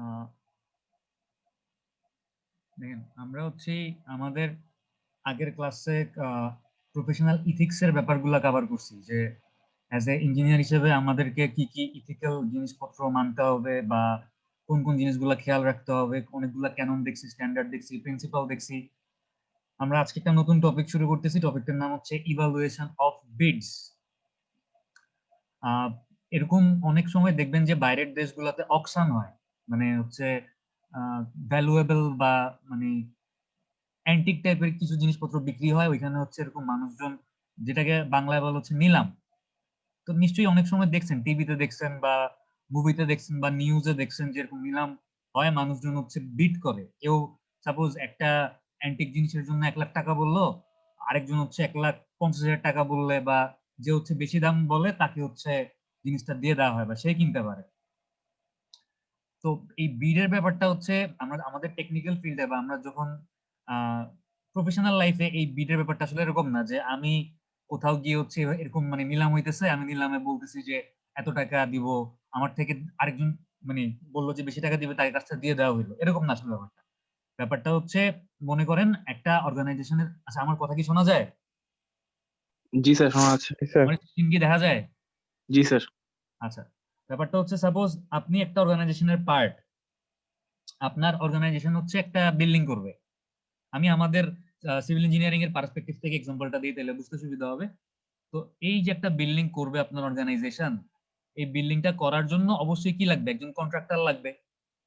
আহ, দেখেন আমরা হচ্ছে আমাদের আগের ক্লাসে প্রফেশনাল ইথিক্স এর ব্যাপারগুলো কভার করছি, যে অ্যাজ এ ইঞ্জিনিয়ার হিসেবে আমাদেরকে কি কি ইথিক্যাল জিনিসপত্র মানতে হবে বা কোন কোন জিনিসগুলো খেয়াল রাখতে হবে, অনেকগুলা ক্যানন দেখছি, স্ট্যান্ডার্ড দেখছি, প্রিন্সিপাল দেখছি। আমরা আজকে একটা নতুন টপিক শুরু করতেছি, টপিকটার নাম হচ্ছে ইভালুয়েশন অফ বিডস। এরকম অনেক সময় দেখবেন যে বাইরের দেশগুলোতে অকশন হয়, মানে হচ্ছে ভ্যালুয়েবল বা মানে অ্যান্টিক টাইপের কিছু জিনিসপত্র বিক্রি হয় ওইখানে, হচ্ছে এরকম মানুষজন, যেটাকে বাংলায় বলা হচ্ছে নিলাম। তো নিশ্চয়ই অনেক সময় দেখছেন, টিভিতে দেখছেন বা মুভিতে দেখছেন বা নিউজে দেখছেন, যে এরকম নিলাম হয়, মানুষজন হচ্ছে বিট করে। কেউ সাপোজ একটা অ্যান্টিক জিনিসের জন্য 1 লাখ টাকা বললো, আরেকজন হচ্ছে 1,50,000 টাকা বললে, বা যে হচ্ছে বেশি দাম বলে তাকে হচ্ছে জিনিসটা দিয়ে দেওয়া হয় বা সে কিনতে পারে। তো এই বিডের ব্যাপারটা হচ্ছে আমরা আমাদের টেকনিক্যাল ফিল্ডে বা আমরা যখন প্রফেশনাল লাইফে, এই বিডের ব্যাপারটা আসলে এরকম না যে আমি কোথাও গিয়ে হচ্ছে এরকম মানে নিলাম হইতেছে, আমি নিলামে বলতেছি যে এত টাকা দিব, আমার থেকে আরেকজন মানে বললো যে বেশি টাকা দিবে, তার কাছটা দিয়ে দেওয়া হইলো, এরকম না আসলে ব্যাপারটা। ব্যাপারটা হচ্ছে, মনে করেন একটা অর্গানাইজেশনের, আচ্ছা আমার কথা কি শোনা যায়? জি স্যার, শোনা যাচ্ছে। জি স্যার। আমার স্ক্রিন কি দেখা যায়? জি স্যার। আচ্ছা, ব্যাপারটা হচ্ছে সাপোজ আপনি একটা অর্গানাইজেশনের পার্ট, আপনার অর্গানাইজেশন হচ্ছে একটা বিল্ডিং করবে। আমি আমাদের সিভিল ইঞ্জিনিয়ারিং এর পার্সপেক্টিভ থেকে এক্সাম্পলটা দিই, তাহলে বুঝতে সুবিধা হবে। তো এই যে একটা বিল্ডিং করবে আপনার অর্গানাইজেশন, এই বিল্ডিংটা করার জন্য অবশ্যই কি লাগবে? একজন কন্ট্রাক্টর লাগবে।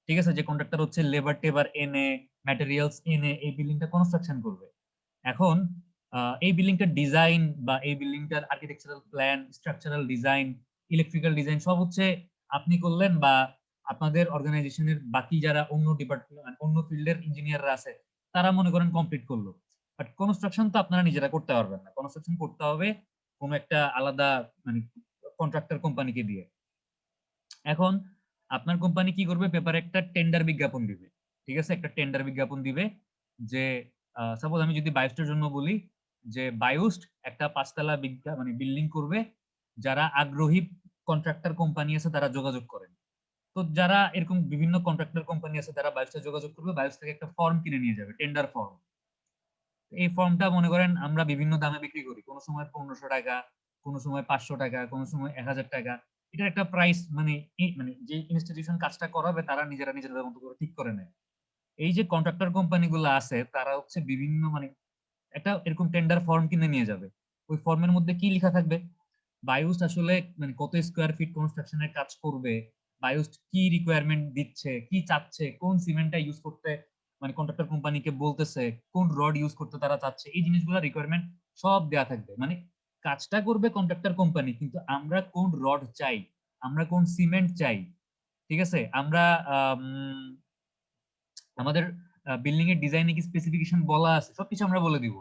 ঠিক আছে, যে কন্ট্রাক্টর হচ্ছে লেবার টেবার এনে, ম্যাটেরিয়ালস এনে এই বিল্ডিংটা কনস্ট্রাকশন করবে। এখন এই বিল্ডিংটার ডিজাইন বা এই বিল্ডিংটার architectural plan, structural design, electrical design সব হচ্ছে আপনি করলেন, বা আপনাদের অর্গানাইজেশনের বাকি যারা অন্য ডিপার্টমেন্ট, অন্য ফিল্ডের ইঞ্জিনিয়াররা আছে, তারা মনে করেন কমপ্লিট করলো। বাট কনস্ট্রাকশন তো আপনারা নিজেরা করতে পারবেন না, কনস্ট্রাকশন করতে হবে কোনো একটা আলাদা মানে কন্ট্রাক্টর কোম্পানিকে দিয়ে। এখন আপনার কোম্পানি কি করবে? পেপারে একটা টেন্ডার বিজ্ঞাপন দিবে। ঠিক আছে, একটা টেন্ডার বিজ্ঞাপন দিবে যে সাপোজ আমি যদি বায়োস্টের জন্য বলি, যে বায়োস্ট একটা 5 তলা মানে বিল্ডিং করবে, যারা আগ্রহী কন্ট্রাক্টর কোম্পানি আছে তারা যোগাযোগ করেন। তো যারা এরকম বিভিন্ন কন্ট্রাক্টর কোম্পানি আছে তারা বায়োস্টে যোগাযোগ করবে, বায়োস্ট থেকে একটা ফর্ম কিনে নিয়ে যাবে, টেন্ডার ফর্ম। এই ফর্মটা মনে করেন আমরা বিভিন্ন দামে বিক্রি করি, কোনো সময় 1500 টাকা, কোনো সময় 500 টাকা, কোনো সময় 1000 টাকা। এটার একটা প্রাইস মানে মানে যে ইনস্টিটিউশন কাজটা করাবে তারা নিজেরা নিজেদের মতো করে ঠিক করে নেয়। এই যে কন্ট্রাক্টর কোম্পানিগুলো আছে তারা হচ্ছে বিভিন্ন মানে একটা এরকম টেন্ডার ফর্ম কিনে নিয়ে যাবে। ওই ফর্মের মধ্যে কি লেখা থাকবে? বায়োস্ট আসলে মানে কত স্কোয়ার ফিট কনস্ট্রাকশনের কাজ করবে, বায়োস্ট কি রিকোয়ারমেন্ট দিচ্ছে, কি চাচ্ছে, কোন সিমেন্টটা ইউজ করতে মানে কন্ট্রাক্টর কোম্পানিকে বলতেছে, কোন রড ইউজ করতে তারা চাচ্ছে, এই জিনিসগুলো রিকোয়ারমেন্ট সব দেয়া থাকবে। মানে কাজটা করবে কন্ট্রাক্টর কোম্পানি, কিন্তু আমরা কোন রড চাই, আমরা কোন সিমেন্ট চাই, ঠিক আছে, আমরা আমাদের বিল্ডিং এর ডিজাইনে কি স্পেসিফিকেশন বলা আছে, সবকিছু আমরা বলে দিব।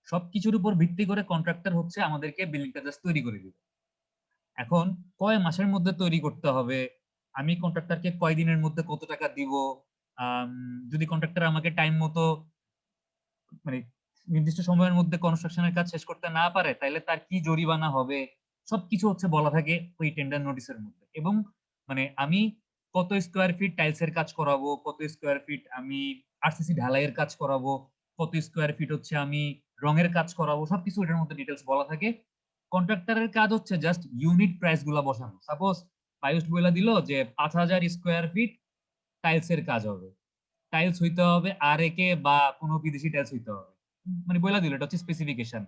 সবকিছুর উপর ভিত্তি করে কন্ট্রাক্টর হচ্ছে আমাদেরকে বিল্ডিংটা জাস্ট তৈরি করে দিবে। এখন কয় মাসের মধ্যে তৈরি করতে হবে, আমি কন্ট্রাক্টরকে কয় দিনের মধ্যে কত টাকা দিব, আম, যদি কন্ট্রাক্টর আমাকে টাইম মতো মানে নির্দিষ্ট সময়ের মধ্যে কনস্ট্রাকশনের কাজ শেষ করতে না পারে, তাহলে তার কি জরিমানা হবে, সবকিছু হচ্ছে বলা থাকে ওই টেন্ডার নোটিশের মধ্যে। এবং মানে আমি কত স্কোয়ার ফিট টাইলসের কাজ করাবো, কত স্কোয়ার ফিট আমি আরসিসি ঢালাইয়ের কাজ করাবো, কত স্কোয়ার ফিট হচ্ছে আমি রঙের কাজ করাবো, সবকিছু এটার মধ্যে ডিটেলস বলা থাকে। কন্ট্রাক্টরের কাজ হচ্ছে জাস্ট ইউনিট প্রাইস গুলা বসানো। সাপোজ বায়োস্ট বলে দিল যে 5,000 স্কোয়ার ফিট টাইলসের কাজ হবে, টাইলস হইতে হবে আর একে বা কোনো বিদেশি টাইলস হইতে হবে, মানে বইলা দিল, এটা হচ্ছে স্পেসিফিকেশন।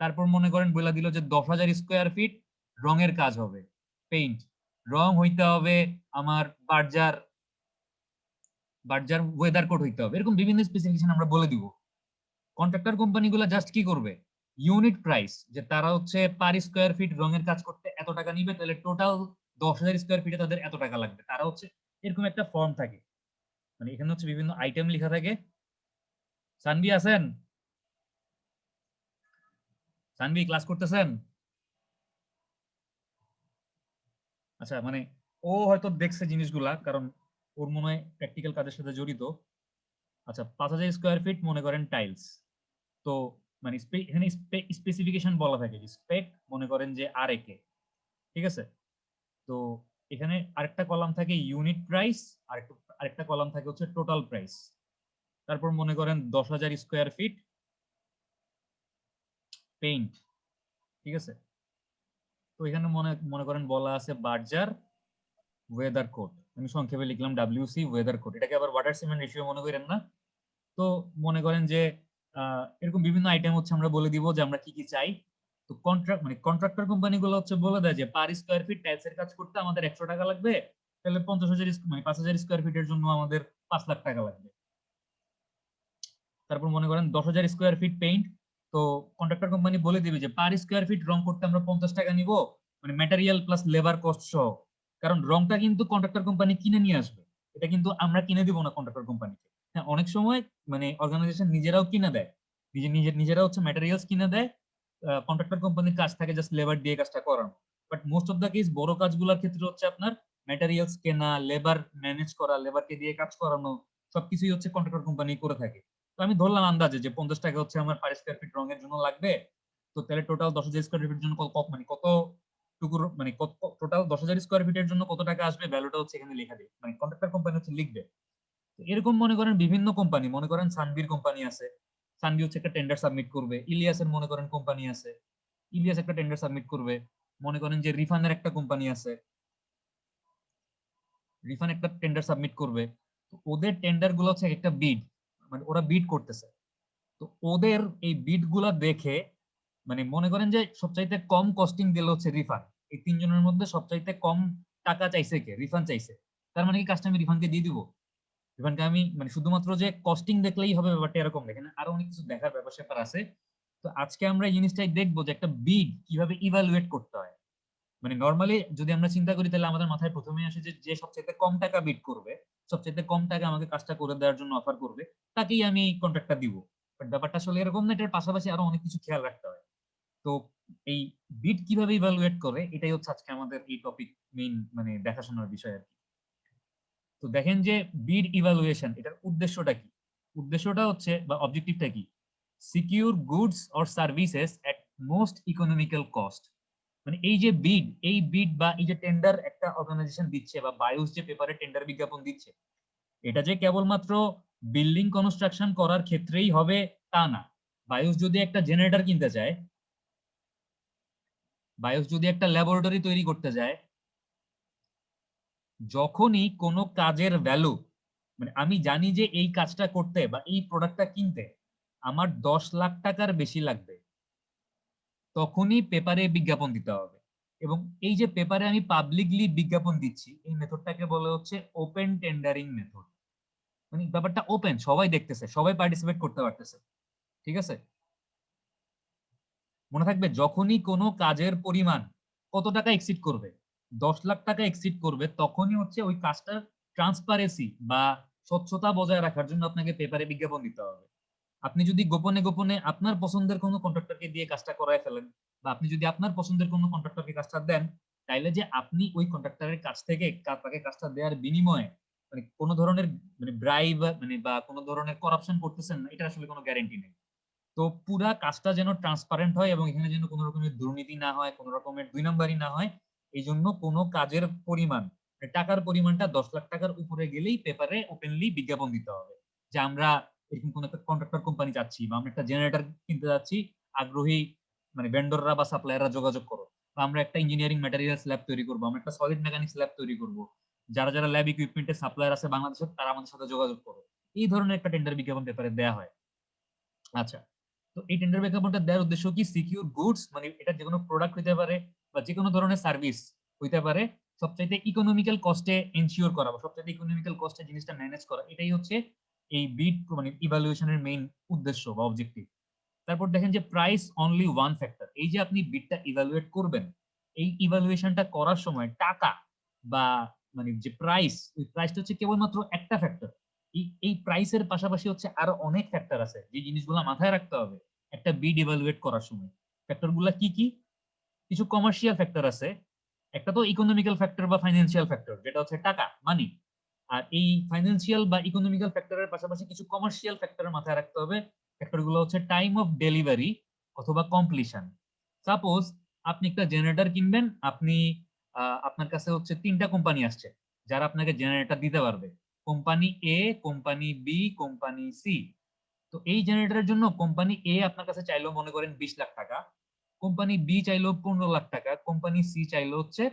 তারপর মনে করেন বইলা দিল যে 10,000 স্কোয়ার ফিট রঙের কাজ হবে, পেইন্ট, রং হইতে হবে আমার বার্জার, বার্জার ওয়েদার কোড হইতে হবে, এরকম বিভিন্ন স্পেসিফিকেশন আমরা বলে দিব। কন্ট্রাক্টর কোম্পানিগুলো জাস্ট কি করবে? ইউনিট প্রাইস, যে তারা হচ্ছে পার স্কোয়ার ফিট রঙের কাজ করতে এত টাকা নিবে, তাহলে টোটাল 10,000 স্কোয়ার ফিটে তাদের এত টাকা লাগবে। তারা হচ্ছে এরকম একটা ফর্ম থাকে, মানে এখানে হচ্ছে বিভিন্ন আইটেম লেখা থাকে। সানভি আছেন? সানভি ক্লাস করতেছেন? আচ্ছা, মানে ও হয়তো দেখছে জিনিসগুলা, কারণ ওর মনে হয় প্র্যাকটিক্যাল কাজের সাথে জড়িত। আচ্ছা, 5,000 স্কোয়ার ফিট মনে করেন টাইলস। তো মানে এখানে স্পেসিফিকেশন বলা থাকে, স্পেক মনে করেন যে আর একে, ঠিক আছে। তো এখানে আরেকটা কলাম থাকে ইউনিট প্রাইস, আরেকটা কলাম থাকে হচ্ছে টোটাল প্রাইস। তারপর মনে করেন 10,000 স্কোয়ার ফিট পেইন্ট, ঠিক আছে। তো এখানে মনে মনে করেন বলা আছে বার্জার ওয়েদার কোড, আমি সংক্ষেপে লিখলাম WC ওয়েদার কোড। এটাকে আবার ওয়াটার সিমেন্ট রেশিও মনে করেন না। তো মনে করেন যে এরকম বিভিন্ন আইটেম হচ্ছে আমরা বলে দিব যে আমরা কি কি চাই। তো কন্ট্রাক্ট মানে কন্ট্রাক্টর কোম্পানিগুলো হচ্ছে বলে দেয় যে পার স্কোয়ার ফিট টাইলসের কাজ করতে আমাদের 100 টাকা লাগবে, তাহলে 50,000 মানে 5,000 স্কোয়ার ফিটের জন্য আমাদের 5 লাখ টাকা লাগবে। তারপর মনে করেন 10,000 স্কোয়ার ফিট পেইন্ট, তো কন্ট্রাক্টর কোম্পানি বলে দিবে যে পার স্কোয়ার ফিট রং করতে আমরা 50 টাকা নিব, মানে ম্যাটেরিয়াল প্লাস লেবার কস্ট সহ। কারণ রংটা কিন্তু কন্ট্রাক্টর কোম্পানি কিনে নিয়ে আসবে, এটা কিন্তু আমরা কিনে দিব না কন্ট্রাক্টর কোম্পানিকে। হ্যাঁ, অনেক সময় মানে অর্গানাইজেশন নিজেরাও কিনে দেয়, নিজেরা হচ্ছে ম্যাটেরিয়ালস কিনে দেয়, কন্ট্রাক্টর কোম্পানির কাজ থাকে জাস্ট লেবার দিয়ে কাজটা করানো। But most of the case বড় কাজগুলোর ক্ষেত্রে হচ্ছে আপনার ম্যাটেরিয়ালস কেনা, লেবার ম্যানেজ করা, লেবারকে দিয়ে কাজ করানো, সবকিছুই হচ্ছে কন্ট্রাক্টর কোম্পানি করে থাকে। তো আমি ধরলাম আন্দাজে যে 50 টাকা হচ্ছে আমার পার স্কোয়ার ফিট রঙের জন্য লাগবে। তো তাহলে টোটাল 10,000 স্কোয়ার ফিটের জন্য মানে কত টুকুর মানে টোটাল 10,000 স্কোয়ার ফিটের জন্য কত টাকা আসবে, ভ্যালুটা হচ্ছে এখানে লেখা দেয়, মানে কন্ট্রাক্টর কোম্পানি হচ্ছে লিখবে। তো এরকম মনে করেন বিভিন্ন কোম্পানি, মনে করেন সানবির কোম্পানি আছে, সানবি হচ্ছে একটা টেন্ডার সাবমিট করবে। ইলিয়াসের মনে করেন কোম্পানি আছে, ইলিয়াস একটা টেন্ডার সাবমিট করবে। মনে করেন যে রিফানের একটা কোম্পানি আছে, রিফান একটা টেন্ডার সাবমিট করবে। তো ওদের টেন্ডার গুলো হচ্ছে একটা বিড, মানে ওরা বিড করতেছে। তো ওদের এই বিড গুলা দেখে মানে মনে করেন যে সবচাইতে কম কস্টিং দিল হচ্ছে রিফান। এই তিনজনের মধ্যে সবচাইতে কম টাকা চাইছে কে? রিফান চাইছে। তার মানে কি কাজটা আমি রিফানকে দিয়ে দিব? রিফানকে আমি মানে শুধুমাত্র যে কস্টিং দেখলেই হবে ব্যাপারটা এরকম দেখেন, আরো অনেক কিছু দেখার ব্যাপার স্যাপার আছে। তো আজকে আমরা এই জিনিসটাই দেখবো যে একটা বিড কিভাবে ইভালুয়েট করতে হয়। মানে নর্মালি যদি আমরা চিন্তা করি তাহলে আমাদের মাথায় প্রথমে আসে যে যে সবচেয়ে কম টাকা বিড করবে, সবচেয়ে কম টাকা আমাকে কাজটা করে দেওয়ার জন্য অফার করবে, তাকেই আমি এই কন্ট্রাক্টটা দিব। বাট ব্যাপারটা আসলে এরকম না, এটার পাশাপাশি আরো অনেক কিছু খেয়াল রাখতে হয়। তো এই বিড কিভাবে ইভালুয়েট করে এটাই হচ্ছে আজকে আমাদের এই টপিক মেইন মানে দেখাশোনার বিষয় আর কি। তো দেখেন যে বিড ইভালুয়েশন এটার উদ্দেশ্যটা কি? উদ্দেশ্যটা হচ্ছে বা অবজেক্টিভটা কি? Secure goods or services at most economical cost. মানে এই যে বিড, এই বিড বা এই যে টেন্ডার একটা অর্গানাইজেশন দিচ্ছে বা বায়ুস যে পেপারে টেন্ডার বিজ্ঞাপন দিচ্ছে, এটা যে কেবলমাত্র বিল্ডিং কনস্ট্রাকশন করার ক্ষেত্রেই হবে তা না। বায়ুস যদি একটা জেনারেটর কিনতে চায়, বায়ুস যদি একটা ল্যাবরেটরি তৈরি করতে যায়, যখনই কোনো কাজের ভ্যালু মানে আমি জানি যে এই কাজটা করতে বা এই প্রোডাক্টটা কিনতে আমার 10 লাখ টাকার বেশি লাগবে, তখনই পেপারে বিজ্ঞাপন দিতে হবে। এবং এই যে পেপারে আমি পাবলিকলি বিজ্ঞাপন দিচ্ছি, এই মেথডটাকে বলা হচ্ছে ওপেন টেন্ডারিং মেথড। মানে ব্যাপারটা ওপেন, সবাই দেখতেছে, সবাই পার্টিসিপেট করতে পারতেছে, ঠিক আছে। মনে থাকবে যখনই কোনো কাজের পরিমাণ কত টাকা এক্সিড করবে, 10 লাখ টাকা এক্সিড করবে, তখনই হচ্ছে ওই কাজটার ট্রান্সপারেন্সি বা স্বচ্ছতা বজায় রাখার জন্য আপনাকে পেপারে বিজ্ঞাপন দিতে হবে। আপনি যদি গোপনে গোপনে আপনার পছন্দের কোনো কন্ট্রাক্টরকে দিয়ে কাজটা করায় ফেলেন, বা আপনি যদি আপনার পছন্দের কোনো কন্ট্রাক্টরকে কাজটা দেন, তাইলে যে আপনি ওই কন্ট্রাক্টরের কাছ থেকে তাকে কাজটা দেওয়ার বিনিময়ে মানে কোনো ধরনের মানে ব্রাইব মানে বা কোনো ধরনের করাপশন করতেছেন না, এটা আসলে কোনো গ্যারান্টি নেই। তো পুরা কাজটা যেন ট্রান্সপারেন্ট হয় এবং এখানে যেন কোনো রকমের দুর্নীতি না হয়, কোনো রকমের দুই নাম্বারই না হয়, এই জন্য কোনো কাজের পরিমাণ মানে টাকার পরিমাণটা 10 লাখ টাকার উপরে গেলেই পেপারে ওপেনলি বিজ্ঞাপন দিতে হবে যে আমরা এরকম কোন একটা কন্ট্রাক্টর কোম্পানি যাচ্ছি বা আমরা একটা জেনারেটর কিনতে যাচ্ছি, আগ্রহী মানে ভেন্ডররা বা সাপ্লায়াররা যোগাযোগ করো, বা আমরা একটা ইঞ্জিনিয়ারিং ম্যাটেরিয়ালস ল্যাব তৈরি করবো, আমরা একটা সলিড মেকানিক্স ল্যাব তৈরি করবো, যারা যারা ল্যাব ইকুইপমেন্টের সাপ্লায়ার আছে বাংলাদেশে তারা আমাদের সাথে যোগাযোগ করো। এই ধরনের একটা টেন্ডার বিজ্ঞাপন পেপারে দেওয়া হয়। আচ্ছা, তো এই টেন্ডার বিজ্ঞাপনটা দেওয়ার উদ্দেশ্য কি? সিকিউর গুডস মানে এটা যে কোনো প্রোডাক্ট হইতে পারে বা যে কোনো ধরনের সার্ভিস হইতে পারে, সবচাইতে ইকোনমিক্যাল কস্টে এনশিওর করা বা সবচাইতে ইকোনমিক্যাল কস্টে জিনিসটা ম্যানেজ করা, এটাই হচ্ছে এই বিড মানে ইভালুয়েশনের মেইন উদ্দেশ্য বা অবজেক্টিভ। তারপর দেখেন যে প্রাইস অনলি ওয়ান ফ্যাক্টর। এই যে আপনি বিডটা ইভালুয়েট করবেন, এই ইভালুয়েশনটা করার সময় টাকা বা মানে যে প্রাইস, ওই প্রাইসটা হচ্ছে কেবলমাত্র একটা ফ্যাক্টর। এই প্রাইসের পাশাপাশি হচ্ছে আরো অনেক ফ্যাক্টর আছে যে জিনিসগুলো মাথায় রাখতে হবে একটা বিড ইভালুয়েট করার সময়। ফ্যাক্টর গুলা কি কি? কিছু কমার্শিয়াল ফ্যাক্টর আছে, একটা তো ইকোনমিক্যাল ফ্যাক্টর বা ফাইন্যান্সিয়াল ফ্যাক্টর যেটা হচ্ছে টাকা মানি। আর এই ফাইন্যান্সিয়াল বা ইকোনমিক্যাল ফ্যাক্টরের পাশাপাশি কিছু কমার্শিয়াল ফ্যাক্টরের মাথায় রাখতে হবে। ফ্যাক্টর গুলো হচ্ছে টাইম অফ ডেলিভারি অথবা কমপ্লিশন। সাপোজ আপনি একটা জেনারেটর কিনবেন, আপনি আপনার কাছে হচ্ছে 3টা কোম্পানি আসছে যারা আপনাকে জেনারেটর দিতে পারবে। কোম্পানি এ, কোম্পানি বি, কোম্পানি সি। তো এই জেনারেটরের জন্য কোম্পানি এ আপনার কাছে চাইলো মনে করেন 20 লাখ টাকা, কোম্পানি বি চাইলো 15 লাখ টাকা, কোম্পানি সি চাইলো হচ্ছে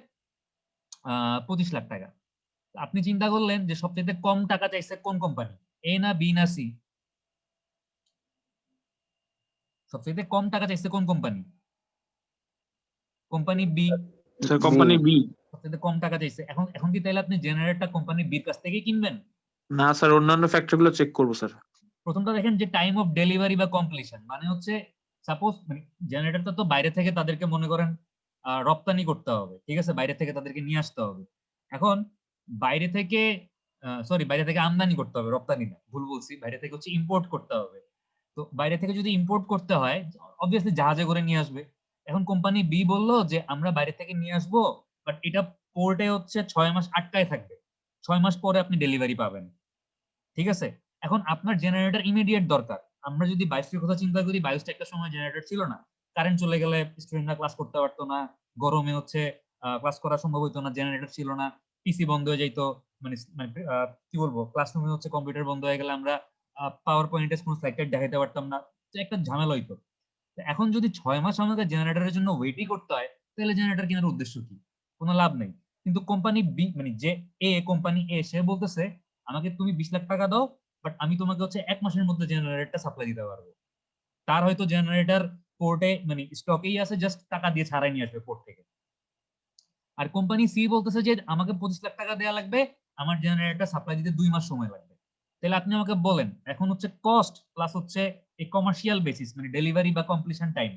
25 লাখ টাকা। আপনি চিন্তা করলেন যে সবচেয়ে কম টাকা চাইছে কোন কোম্পানি, এ না বি না সি? সবচেয়ে কম টাকা চাইছে কোন company? Company B. Sir company B. সবচেয়ে কম টাকা চাইছে। এখন এখন কি তাইলে আপনি জেনারেটরটা কোম্পানি বির কাছ থেকে কিনবেন? না স্যার, অন্যান্য ফ্যাক্টর গুলো চেক করবো স্যার। প্রথমটা দেখেন যে টাইম অফ ডেলিভারি বা কমপ্লিশন, মানে হচ্ছে সাপোজ মানে জেনারেটরটা তো বাইরে থেকে তাদেরকে মনে করেন রপ্তানি করতে হবে, ঠিক আছে, বাইরে থেকে তাদেরকে নিয়ে আসতে হবে। এখন বাইরে থেকে সরি, বাইরে থেকে আমদানি করতে হবে, রপ্তানি না, ভুল বলছি, বাইরে থেকে হচ্ছে ইম্পোর্ট করতে হবে। তো বাইরে থেকে যদি ইম্পোর্ট করতে হয়, অবভিয়াসলি জাহাজে করে নিয়ে আসবে। এখন কোম্পানি বি বললো যে আমরা বাইরে থেকে নিয়ে আসবো, বাট এটা পোর্টে হচ্ছে 6 মাস আটকায় থাকবে, 6 মাস পরে আপনি ডেলিভারি পাবেন, ঠিক আছে। এখন আপনার জেনারেটর ইমিডিয়েট দরকার। আমরা যদি বায়োসের কথা চিন্তা করি, বায়োসটা একটা সময় জেনারেটর ছিল না, কারেন্ট চলে গেলে স্টুডেন্টরা ক্লাস করতে পারতো না, গরমে হচ্ছে ক্লাস করা সম্ভব হতো না, জেনারেটর ছিল না, পিসি বন্ধ হয়ে যাইতো, মানে মানে কি বলবো, ক্লাসরুমে হচ্ছে কম্পিউটার বন্ধ হয়ে গেলে আমরা পাওয়ার পয়েন্টে কোনো স্লাইড দেখাতে পারতাম না, তো একটা ঝামেলা হইতো। তো এখন যদি 6 মাস আমাকে জেনারেটরের জন্য ওয়েটই করতে হয়, তাহলে জেনারেটর কেনার উদ্দেশ্য কি? কোনো লাভ নেই। কিন্তু কোম্পানি বি মানে যে এ, কোম্পানি এ সে বলতেছে আমাকে তুমি 20 লাখ টাকা দাও, বাট আমি তোমাকে হচ্ছে 1 মাসের মধ্যে জেনারেটরটা সাপ্লাই দিতে পারবো। তার হয়তো জেনারেটর পোর্টে মানে স্টকেই আছে, জাস্ট টাকা দিয়ে ছাড়াই নিয়ে আসবে পোর্ট থেকে। আর কোম্পানি সি বলতেছে যে আমাকে 25 লাখ টাকা দেওয়া লাগবে, আমার জেনারেটর সাপ্লাই দিতে 2 মাস সময় লাগবে। তাহলে আপনি আমাকে বলেন, এখন হচ্ছে কস্ট প্লাস হচ্ছে এই কমার্শিয়াল বেসিস মানে ডেলিভারি বা কমপ্লিশন টাইম,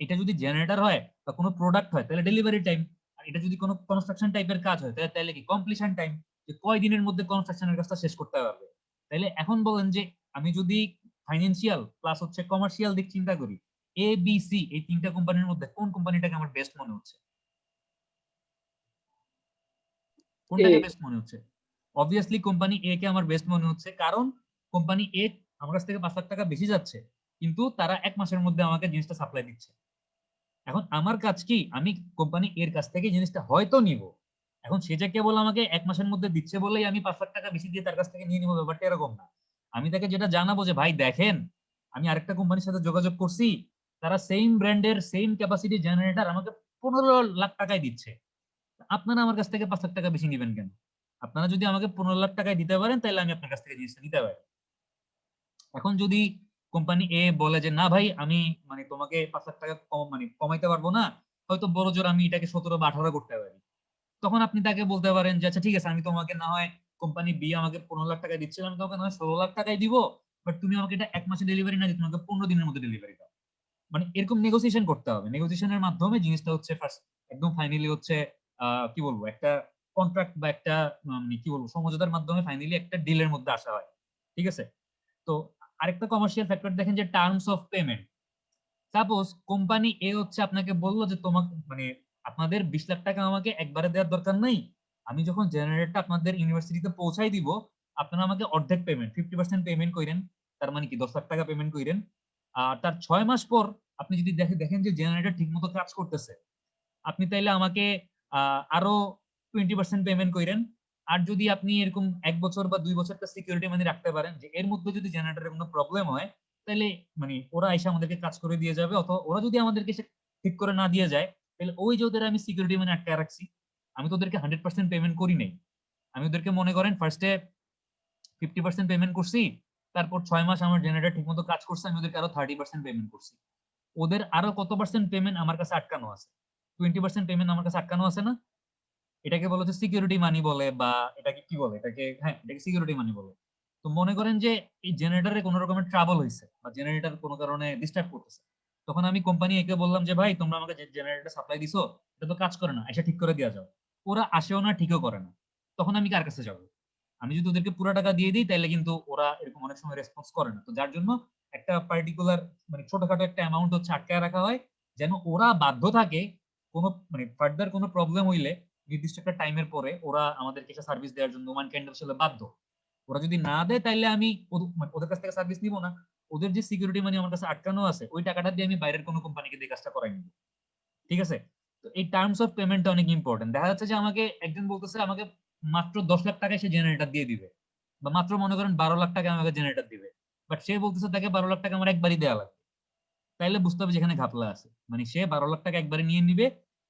এটা যদি জেনারেটর হয় বা কোনো প্রোডাক্ট হয় তাহলে ডেলিভারি টাইম, আর এটা যদি কোনো কনস্ট্রাকশন টাইপের কাজ হয় তাহলে তাহলে কি কমপ্লিশন টাইম, যে কয় দিনের মধ্যে কনস্ট্রাকশনের কাজটা শেষ করতে পারবে। তাহলে এখন বলেন যে আমি যদি ফাইন্যান্সিয়াল প্লাস হচ্ছে কমার্শিয়াল দিক চিন্তা করি, এ বি সি এই তিনটা কোম্পানির মধ্যে কোন কোম্পানিটাকে আমার বেস্ট মনে হচ্ছে? কোনটাকে বেস্ট মনে হচ্ছে? অবভিয়াসলি কোম্পানি এ কে আমার বেস্ট মনে হচ্ছে, কারণ কোম্পানি এ আমার কাছ থেকে 5 লাখ টাকা বেশি যাচ্ছে, কিন্তু তারা 1 মাসের মধ্যে আমাকে জিনিসটা সাপ্লাই দিচ্ছে। এখন আমার কাজ কি, আমি কোম্পানি এর কাছ থেকে জিনিসটা হয়তো নিব, এখন সে যে কেবল আমাকে 1 মাসের মধ্যে দিচ্ছে বলেই আমি 5 লাখ টাকা বেশি দিয়ে তার কাছ থেকে নিয়ে নিবো, ব্যাপারটা এরকম না। আমি তাকে যেটা জানাবো যে ভাই দেখেন, আমি আরেকটা কোম্পানির সাথে যোগাযোগ করছি, তারা সেম ব্র্যান্ডের সেম ক্যাপাসিটি জেনারেটর আমাকে 15 লাখ টাকায় দিচ্ছে, আপনারা আমার কাছ থেকে 5 লাখ টাকা বেশি নিবেন কেন? আপনারা যদি আমাকে 15 লাখ টাকায় দিতে পারেন তাহলে আমি আপনার কাছ থেকে জিনিসটা নিতে পারি। এখন যদি কোম্পানি এ বলে যে না ভাই আমি মানে তোমাকে 5 লাখ টাকা কম মানে কমাইতে পারবো না, হয়তো বড় জোর আমি এটাকে 17 বা 18 করতে পারি, তখন আপনি তাকে বলতে পারেন যে আচ্ছা ঠিক আছে, আমি তোমাকে না হয় কোম্পানি বি আমাকে 15 লাখ টাকা দিচ্ছিল, আমি তোমাকে না হয় 16 লাখ টাকায় দিব, বাট তুমি আমাকে এটা 1 মাসে ডেলিভারি না দিয়ে তোমাকে 15 দিনের মধ্যে ডেলিভারি দাও। মানে এরকম নেগোসিয়েশন করতে হবে, নেগোসিয়েশনের মাধ্যমে জিনিসটা হচ্ছে ফার্স্ট একদম ফাইনালি হচ্ছে কি বলবো একটা কন্ট্রাক্ট বা একটা মানে কি বলবো সমঝোতার মাধ্যমে ফাইনালি একটা ডিলের মধ্যে আসা হয়, ঠিক আছে। তো আরেকটা কমার্শিয়াল ফ্যাক্টর দেখেন যে terms of payment. Suppose company A হচ্ছে আপনাকে বললো যে তোমাকে মানে আপনাদের 20 লাখ টাকা আমাকে একবারে দেওয়ার দরকার নেই, আমি যখন জেনারেটরটা আপনাদের ইউনিভার্সিটিতে পৌঁছাই দিব, আপনারা আমাকে অর্ধেক পেমেন্ট 50% পেমেন্ট করেন, তার মানে কি 10 লাখ টাকা পেমেন্ট করেন। আর তার 6 মাস পর আপনি যদি দেখেন যে জেনারেটর ঠিক মতো কাজ করতেছে, আপনি তাইলে আমাকে আরো 20% পেমেন্ট করেন। আর যদি আপনি এরকম 1 বছর বা 2 বছর একটা সিকিউরিটি মানি রাখতে পারেন যে এর মধ্যে যদি জেনারেটরের কোনো প্রবলেম হয়, তাহলে মানে ওরা এসে আমাদেরকে কাজ করে দিয়ে যাবে, অথবা ওরা যদি আমাদেরকে এসে ঠিক করে না দিয়ে যায়, তাহলে ওই যে ওদের আমি সিকিউরিটি মানি আটকে রাখছি, আমি তো ওদেরকে 100% পেমেন্ট করি নাই, আমি ওদেরকে মনে করেন ফার্স্টে 50% পেমেন্ট করছি, তারপর 6 মাস আমার জেনারেটর ঠিক মতো কাজ করছে, আমি ওদেরকে আরো 30% পেমেন্ট করছি, ওদের আরো কত পার্সেন্ট পেমেন্ট আমার কাছে আটকানো আছে? 20% পেমেন্ট আমার কাছে আটকানো আছে না? এটাকে বলা হচ্ছে সিকিউরিটি মানি বলে, বা এটাকে কি বলে, এটাকে হ্যাঁ এটাকে সিকিউরিটি মানি বলে। তো মনে করেন যে এই জেনারেটরে কোনো রকমের ট্রাবল হয়েছে বা জেনারেটর কোনো কারণে ডিস্টার্ব করতেছে, তখন আমি কোম্পানি একে বললাম যে ভাই তোমরা আমাকে যে জেনারেটর সাপ্লাই দিছো এটা তো কাজ করে না, এসে ঠিক করে দেওয়া যাও। ওরা আসেও না, ঠিকও করে না, তখন আমি কার কাছে যাবো? আমি যদি ওদেরকে পুরো টাকা দিয়ে দিই তাহলে কিন্তু ওরা এরকম অনেক সময় রেসপন্স করে না, তো যার জন্য একটা পার্টিকুলার মানে ছোটখাটো একটা অ্যামাউন্ট হচ্ছে আটকায় রাখা হয়, যেন ওরা বাধ্য থাকে কোনো মানে ফার্দার কোনো প্রবলেম হইলে নির্দিষ্ট একটা টাইমের পরে ওরা আমাদেরকে এসে সার্ভিস দেওয়ার জন্য ওয়ান ক্যান্ডেল আসলে বাধ্য। ওরা যদি না দেয় তাহলে আমি মানে ওদের কাছ থেকে সার্ভিস নিব না, ওদের যে সিকিউরিটি মানি আমার কাছে আটকানো আছে ওই টাকাটা দিয়ে আমি বাইরের কোনো কোম্পানিকে দিয়ে কাজটা করাই নিব, ঠিক আছে। তো এই টার্মস অফ পেমেন্টটা অনেক ইম্পর্টেন্ট। দেখা যাচ্ছে যে আমাকে একজন বলতেছে আমাকে মাত্র 10 লাখ টাকায় সে জেনারেটর দিয়ে দিবে, বা মাত্র মনে করেন 12 লাখ টাকা আমাকে জেনারেটর দিবে, বাট সে বলতেছে তাকে 12 লাখ টাকা আমার একবারই দেওয়া লাগবে, তাইলে বুঝতে হবে যেখানে ঘাপলা আছে। মানে সে 12 লাখ টাকা একবারে নিয়ে নিবে,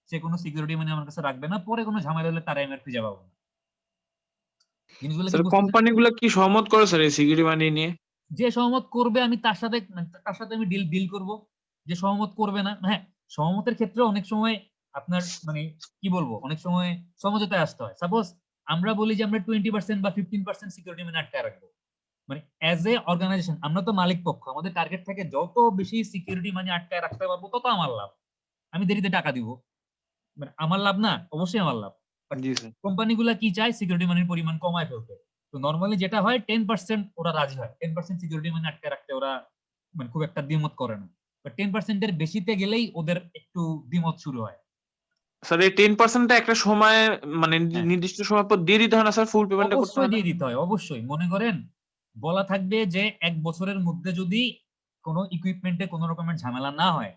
সে কোনো সিকিউরিটি মানে আমার কাছে রাখবে না, পরে কোনো ঝামেলা হলে তারা আমি আর খুঁজে পাবো না। জিনিসগুলো কি স্যার বুঝতেছেন? কোম্পানি গুলো কি সহমত করে স্যার এই সিকিউরিটি মানি নিয়ে? যে সহমত করবে আমি তার সাথে তার সাথে আমি ডিল করব। যে সহমত করবে না, হ্যাঁ, সহমতের ক্ষেত্রে অনেক সময় আপনার মানে কি বলবো, অনেক সময় সমঝোতায় আসতে হয়। সাপোজ আমরা বলি যে আমরা 20% বা 15% সিকিউরিটি মানে আটকায় রাখবো, মানে অ্যাজ এ অর্গানাইজেশন আমরা তো মালিক পক্ষ, আমাদের টার্গেট থাকে যত বেশি সিকিউরিটি মানে আটকায় রাখতে পারবো তত আমার লাভ, আমি দেরিতে টাকা দিব, মানে আমার লাভ না, অবশ্যই আমার লাভ। But G sir. কোম্পানিগুলা কি চায়, সিকিউরিটি মানির পরিমাণ কমায় ফেলতে। তো নর্মালি যেটা হয় 10% ওরা রাজি হয়, 10% সিকিউরিটি মানি আটকে রাখতে ওরা মানে খুব একটা দ্বিমত করে না, বাট 10% এর বেশিতে গেলেই ওদের একটু দ্বিমত শুরু হয়। স্যার এই 10% একটা সময় মানে হ্যাঁ, নির্দিষ্ট সময় পর দিয়ে দিতে হয় না স্যার, ফুল পেমেন্টটা করতে অবশ্যই হয় না? দিয়ে দিতে হয়, অবশ্যই। মনে করেন বলা থাকবে যে 1 বছরের মধ্যে যদি কোনো ইকুইপমেন্টে কোনো রকমের ঝামেলা না হয়,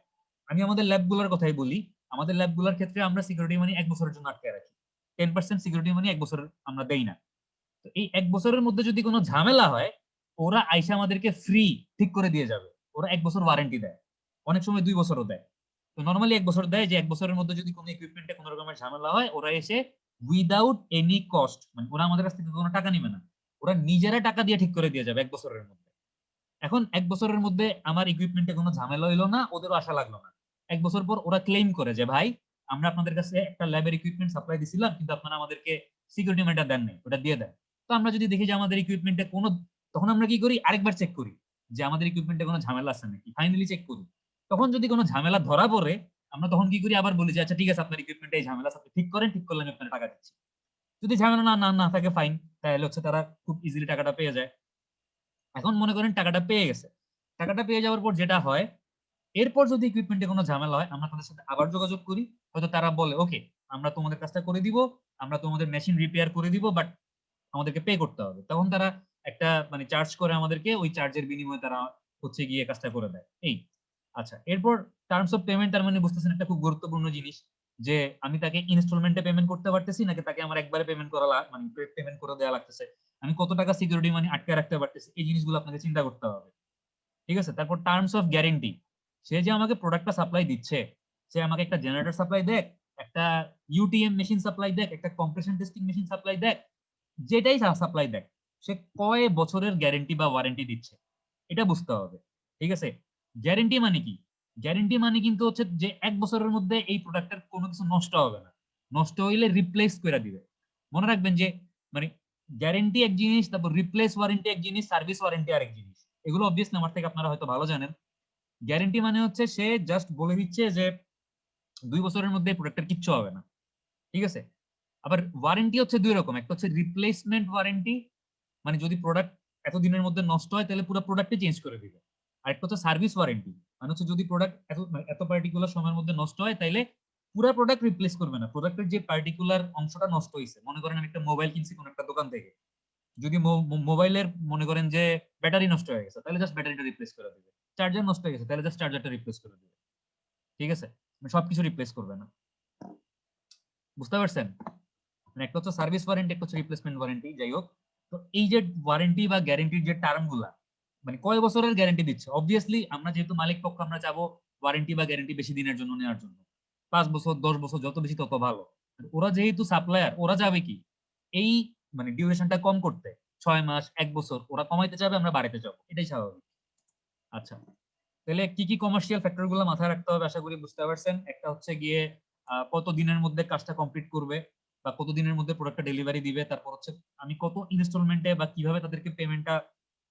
আমি আমাদের ল্যাবগুলোর কথাই বলি, আমাদের ল্যাবগুলোর ক্ষেত্রে আমরা সিকিউরিটি মানি 1 বছরের জন্য আটকে রাখি, 10% সিকিউরিটি মানি 1 বছরের আমরা দেই না। তো এই 1 বছরের মধ্যে যদি কোনো ঝামেলা হয়, ওরা আইসা আমাদেরকে ফ্রি ঠিক করে দিয়ে যাবে। ওরা 1 বছর ওয়ারেন্টি দেয়, অনেক সময় 2 বছরও দেয়। তো নর্মালি 1 বছর দেয়, যে 1 বছরের মধ্যে যদি কোনো ইকুইপমেন্টে কোনো রকমের ঝামেলা হয়, ওরা এসে উইদাউট এনি কস্ট, মানে ওরা আমাদের কাছ থেকে কোনো টাকা নিবে না, ওরা নিজেরা টাকা দিয়ে ঠিক করে দিয়ে যাবে 1 বছরের মধ্যে। এখন 1 বছরের মধ্যে আমার ইকুইপমেন্টে কোনো ঝামেলা হইলো না, ওদেরও আশা লাগলো না। 1 বছর পর ওরা ক্লেম করে যে ভাই আমরা আপনাদের কাছে একটা ল্যাবের ইকুইপমেন্ট সাপ্লাই দিছিলাম, কিন্তু আপনারা আমাদেরকে সিকিউরিটি ম্যাটার দেন নাই, ওটা দিয়ে দেন। তো আমরা যদি দেখি যে আমাদের ইকুইপমেন্টে কোনো, তখন আমরা কি করি, আরেকবার চেক করি যে আমাদের ইকুইপমেন্টে কোনো ঝামেলা আছে নাকি, ফাইনালি চেক করি। তখন যদি কোনো ঝামেলা ধরা পড়ে, আমরা তখন কি করি, আবার বলি যে আচ্ছা ঠিক আছে আপনার ইকুইপমেন্টে এই ঝামেলা আছে, আপনি ঠিক করেন, ঠিক করলে আমি আপনার টাকা দিচ্ছি। যদি ঝামেলা না না না থাকে ফাইন, তাহলে হচ্ছে তারা খুব ইজিলি টাকাটা পেয়ে যায়। এখন মনে করেন টাকাটা পেয়ে গেছে, টাকাটা পেয়ে যাওয়ার পর যেটা হয়, এরপর যদি ইকুইপমেন্টে কোনো ঝামেলা হয়, আমরা তাদের সাথে আবার যোগাযোগ করি। হয়তো তারা বলে ওকে আমরা তোমাদের কাজটা করে দিব, আমরা তোমাদের মেশিন রিপেয়ার করে দিব, বাট আমাদেরকে পে করতে হবে। তখন তারা একটা মানে চার্জ করে আমাদেরকে, ওই চার্জের বিনিময়ে তারা হচ্ছে গিয়ে কাজটা করে দেয়। এই আচ্ছা, এরপর টার্মস অফ পেমেন্ট, তার মানে বুঝতেছেন একটা খুব গুরুত্বপূর্ণ জিনিস, যে আমি তাকে ইনস্টলমেন্টে পেমেন্ট করতে পারতেছি নাকি তাকে আমার একবারে পেমেন্ট করা মানে পেমেন্ট করে দেওয়া লাগতেছে, আমি কত টাকা সিকিউরিটি মানি আটকে রাখতে পারতেছি, এই জিনিসগুলো আপনাকে চিন্তা করতে হবে। ঠিক আছে, তারপর টার্মস অফ গ্যারেন্টি, সে যে আমাকে প্রোডাক্টটা সাপ্লাই দিচ্ছে, সে আমাকে একটা জেনারেটর সাপ্লাই দেখ, একটা ইউটিএম মেশিন সাপ্লাই দেখ, একটা কম্প্রেশন টেস্টিং মেশিন সাপ্লাই দেখ, যেটাই সাপ্লাই দেখ, সে কয় বছরের গ্যারেন্টি বা ওয়ারেন্টি দিচ্ছে, এটা বুঝতে হবে। ঠিক আছে, গ্যারেন্টি মানে কি, গ্যারেন্টি মানে কিন্তু হচ্ছে যে 1 বছরের মধ্যে এই প্রোডাক্টের কোনো কিছু নষ্ট হবে না, নষ্ট হইলে রিপ্লেস করে দিবে। মনে রাখবেন যে মানে গ্যারেন্টি এক জিনিস, তারপর রিপ্লেস ওয়ারেন্টি এক জিনিস, সার্ভিস ওয়ারেন্টি আরেক জিনিস। এগুলো অবভিয়াসলি আমার থেকে আপনারা হয়তো ভালো জানেন। গ্যারেন্টি মানে হচ্ছে সে জাস্ট বলে দিচ্ছে যে 2 বছরের মধ্যে প্রোডাক্টের কিচ্ছু হবে না। ঠিক আছে, আবার ওয়ারেন্টি হচ্ছে দুই রকম, একটা হচ্ছে রিপ্লেসমেন্ট ওয়ারেন্টি, মানে যদি প্রোডাক্ট এতদিনের মধ্যে নষ্ট হয় তাহলে পুরো প্রোডাক্টই চেঞ্জ করে দিবে। আর একটা হচ্ছে সার্ভিস ওয়ারেন্টি, মানে হচ্ছে যদি প্রোডাক্ট এত পার্টিকুলার সময়ের মধ্যে নষ্ট হয় তাইলে পুরো প্রোডাক্ট রিপ্লেস করবে না, প্রোডাক্টের যে পার্টিকুলার অংশটা নষ্ট হয়েছে, মনে করেন আমি একটা মোবাইল কিনছি কোন একটা দোকান থেকে, যদি মোবাইলের মনে করেন যে ব্যাটারি নষ্ট হয়ে গেছে, তাহলে জাস্ট ব্যাটারিটা রিপ্লেস করে দিবে, চার্জার নষ্ট হয়ে গেছে তাহলে জাস্ট চার্জারটা রিপ্লেস করে দিবে। ঠিক আছে, মানে সবকিছু রিপ্লেস করবে না। বুঝতে পারছেন, মানে একটা হচ্ছে সার্ভিস ওয়ারেন্টি, একটা হচ্ছে রিপ্লেসমেন্ট ওয়ারেন্টি। যাই হোক, তো এই যে ওয়ারেন্টি বা গ্যারান্টির যে টার্ম গুলা, মানে কয় বছরের গ্যারান্টি দিচ্ছে, অবভিয়াসলি আমরা যেহেতু মালিক পক্ষ আমরা চাবো ওয়ারেন্টি বা গ্যারান্টি বেশি দিনের জন্য নেওয়ার জন্য, 5 বছর 10 বছর যত বেশি তত ভালো। ওরা যেহেতু সাপ্লায়ার, ওরা যাবে কি এই মানে ডিউরেশনটা কম করতে, 6 মাস 1 বছর ওরা কমাইতে চাবে, আমরা বাড়াইতে যাবো, এটাই স্বাভাবিক। আচ্ছা, তাহলে কি কি কমার্শিয়াল ফ্যাক্টর গুলো মাথায় রাখতে হবে আশা করি বুঝতে পারছেন। একটা হচ্ছে গিয়ে কত দিনের মধ্যে কাজটা কমপ্লিট করবে বা কত দিনের মধ্যে প্রোডাক্টটা ডেলিভারি দিবে, তারপর হচ্ছে আমি কত ইনস্টলমেন্টে বা কিভাবে তাদেরকে পেমেন্টটা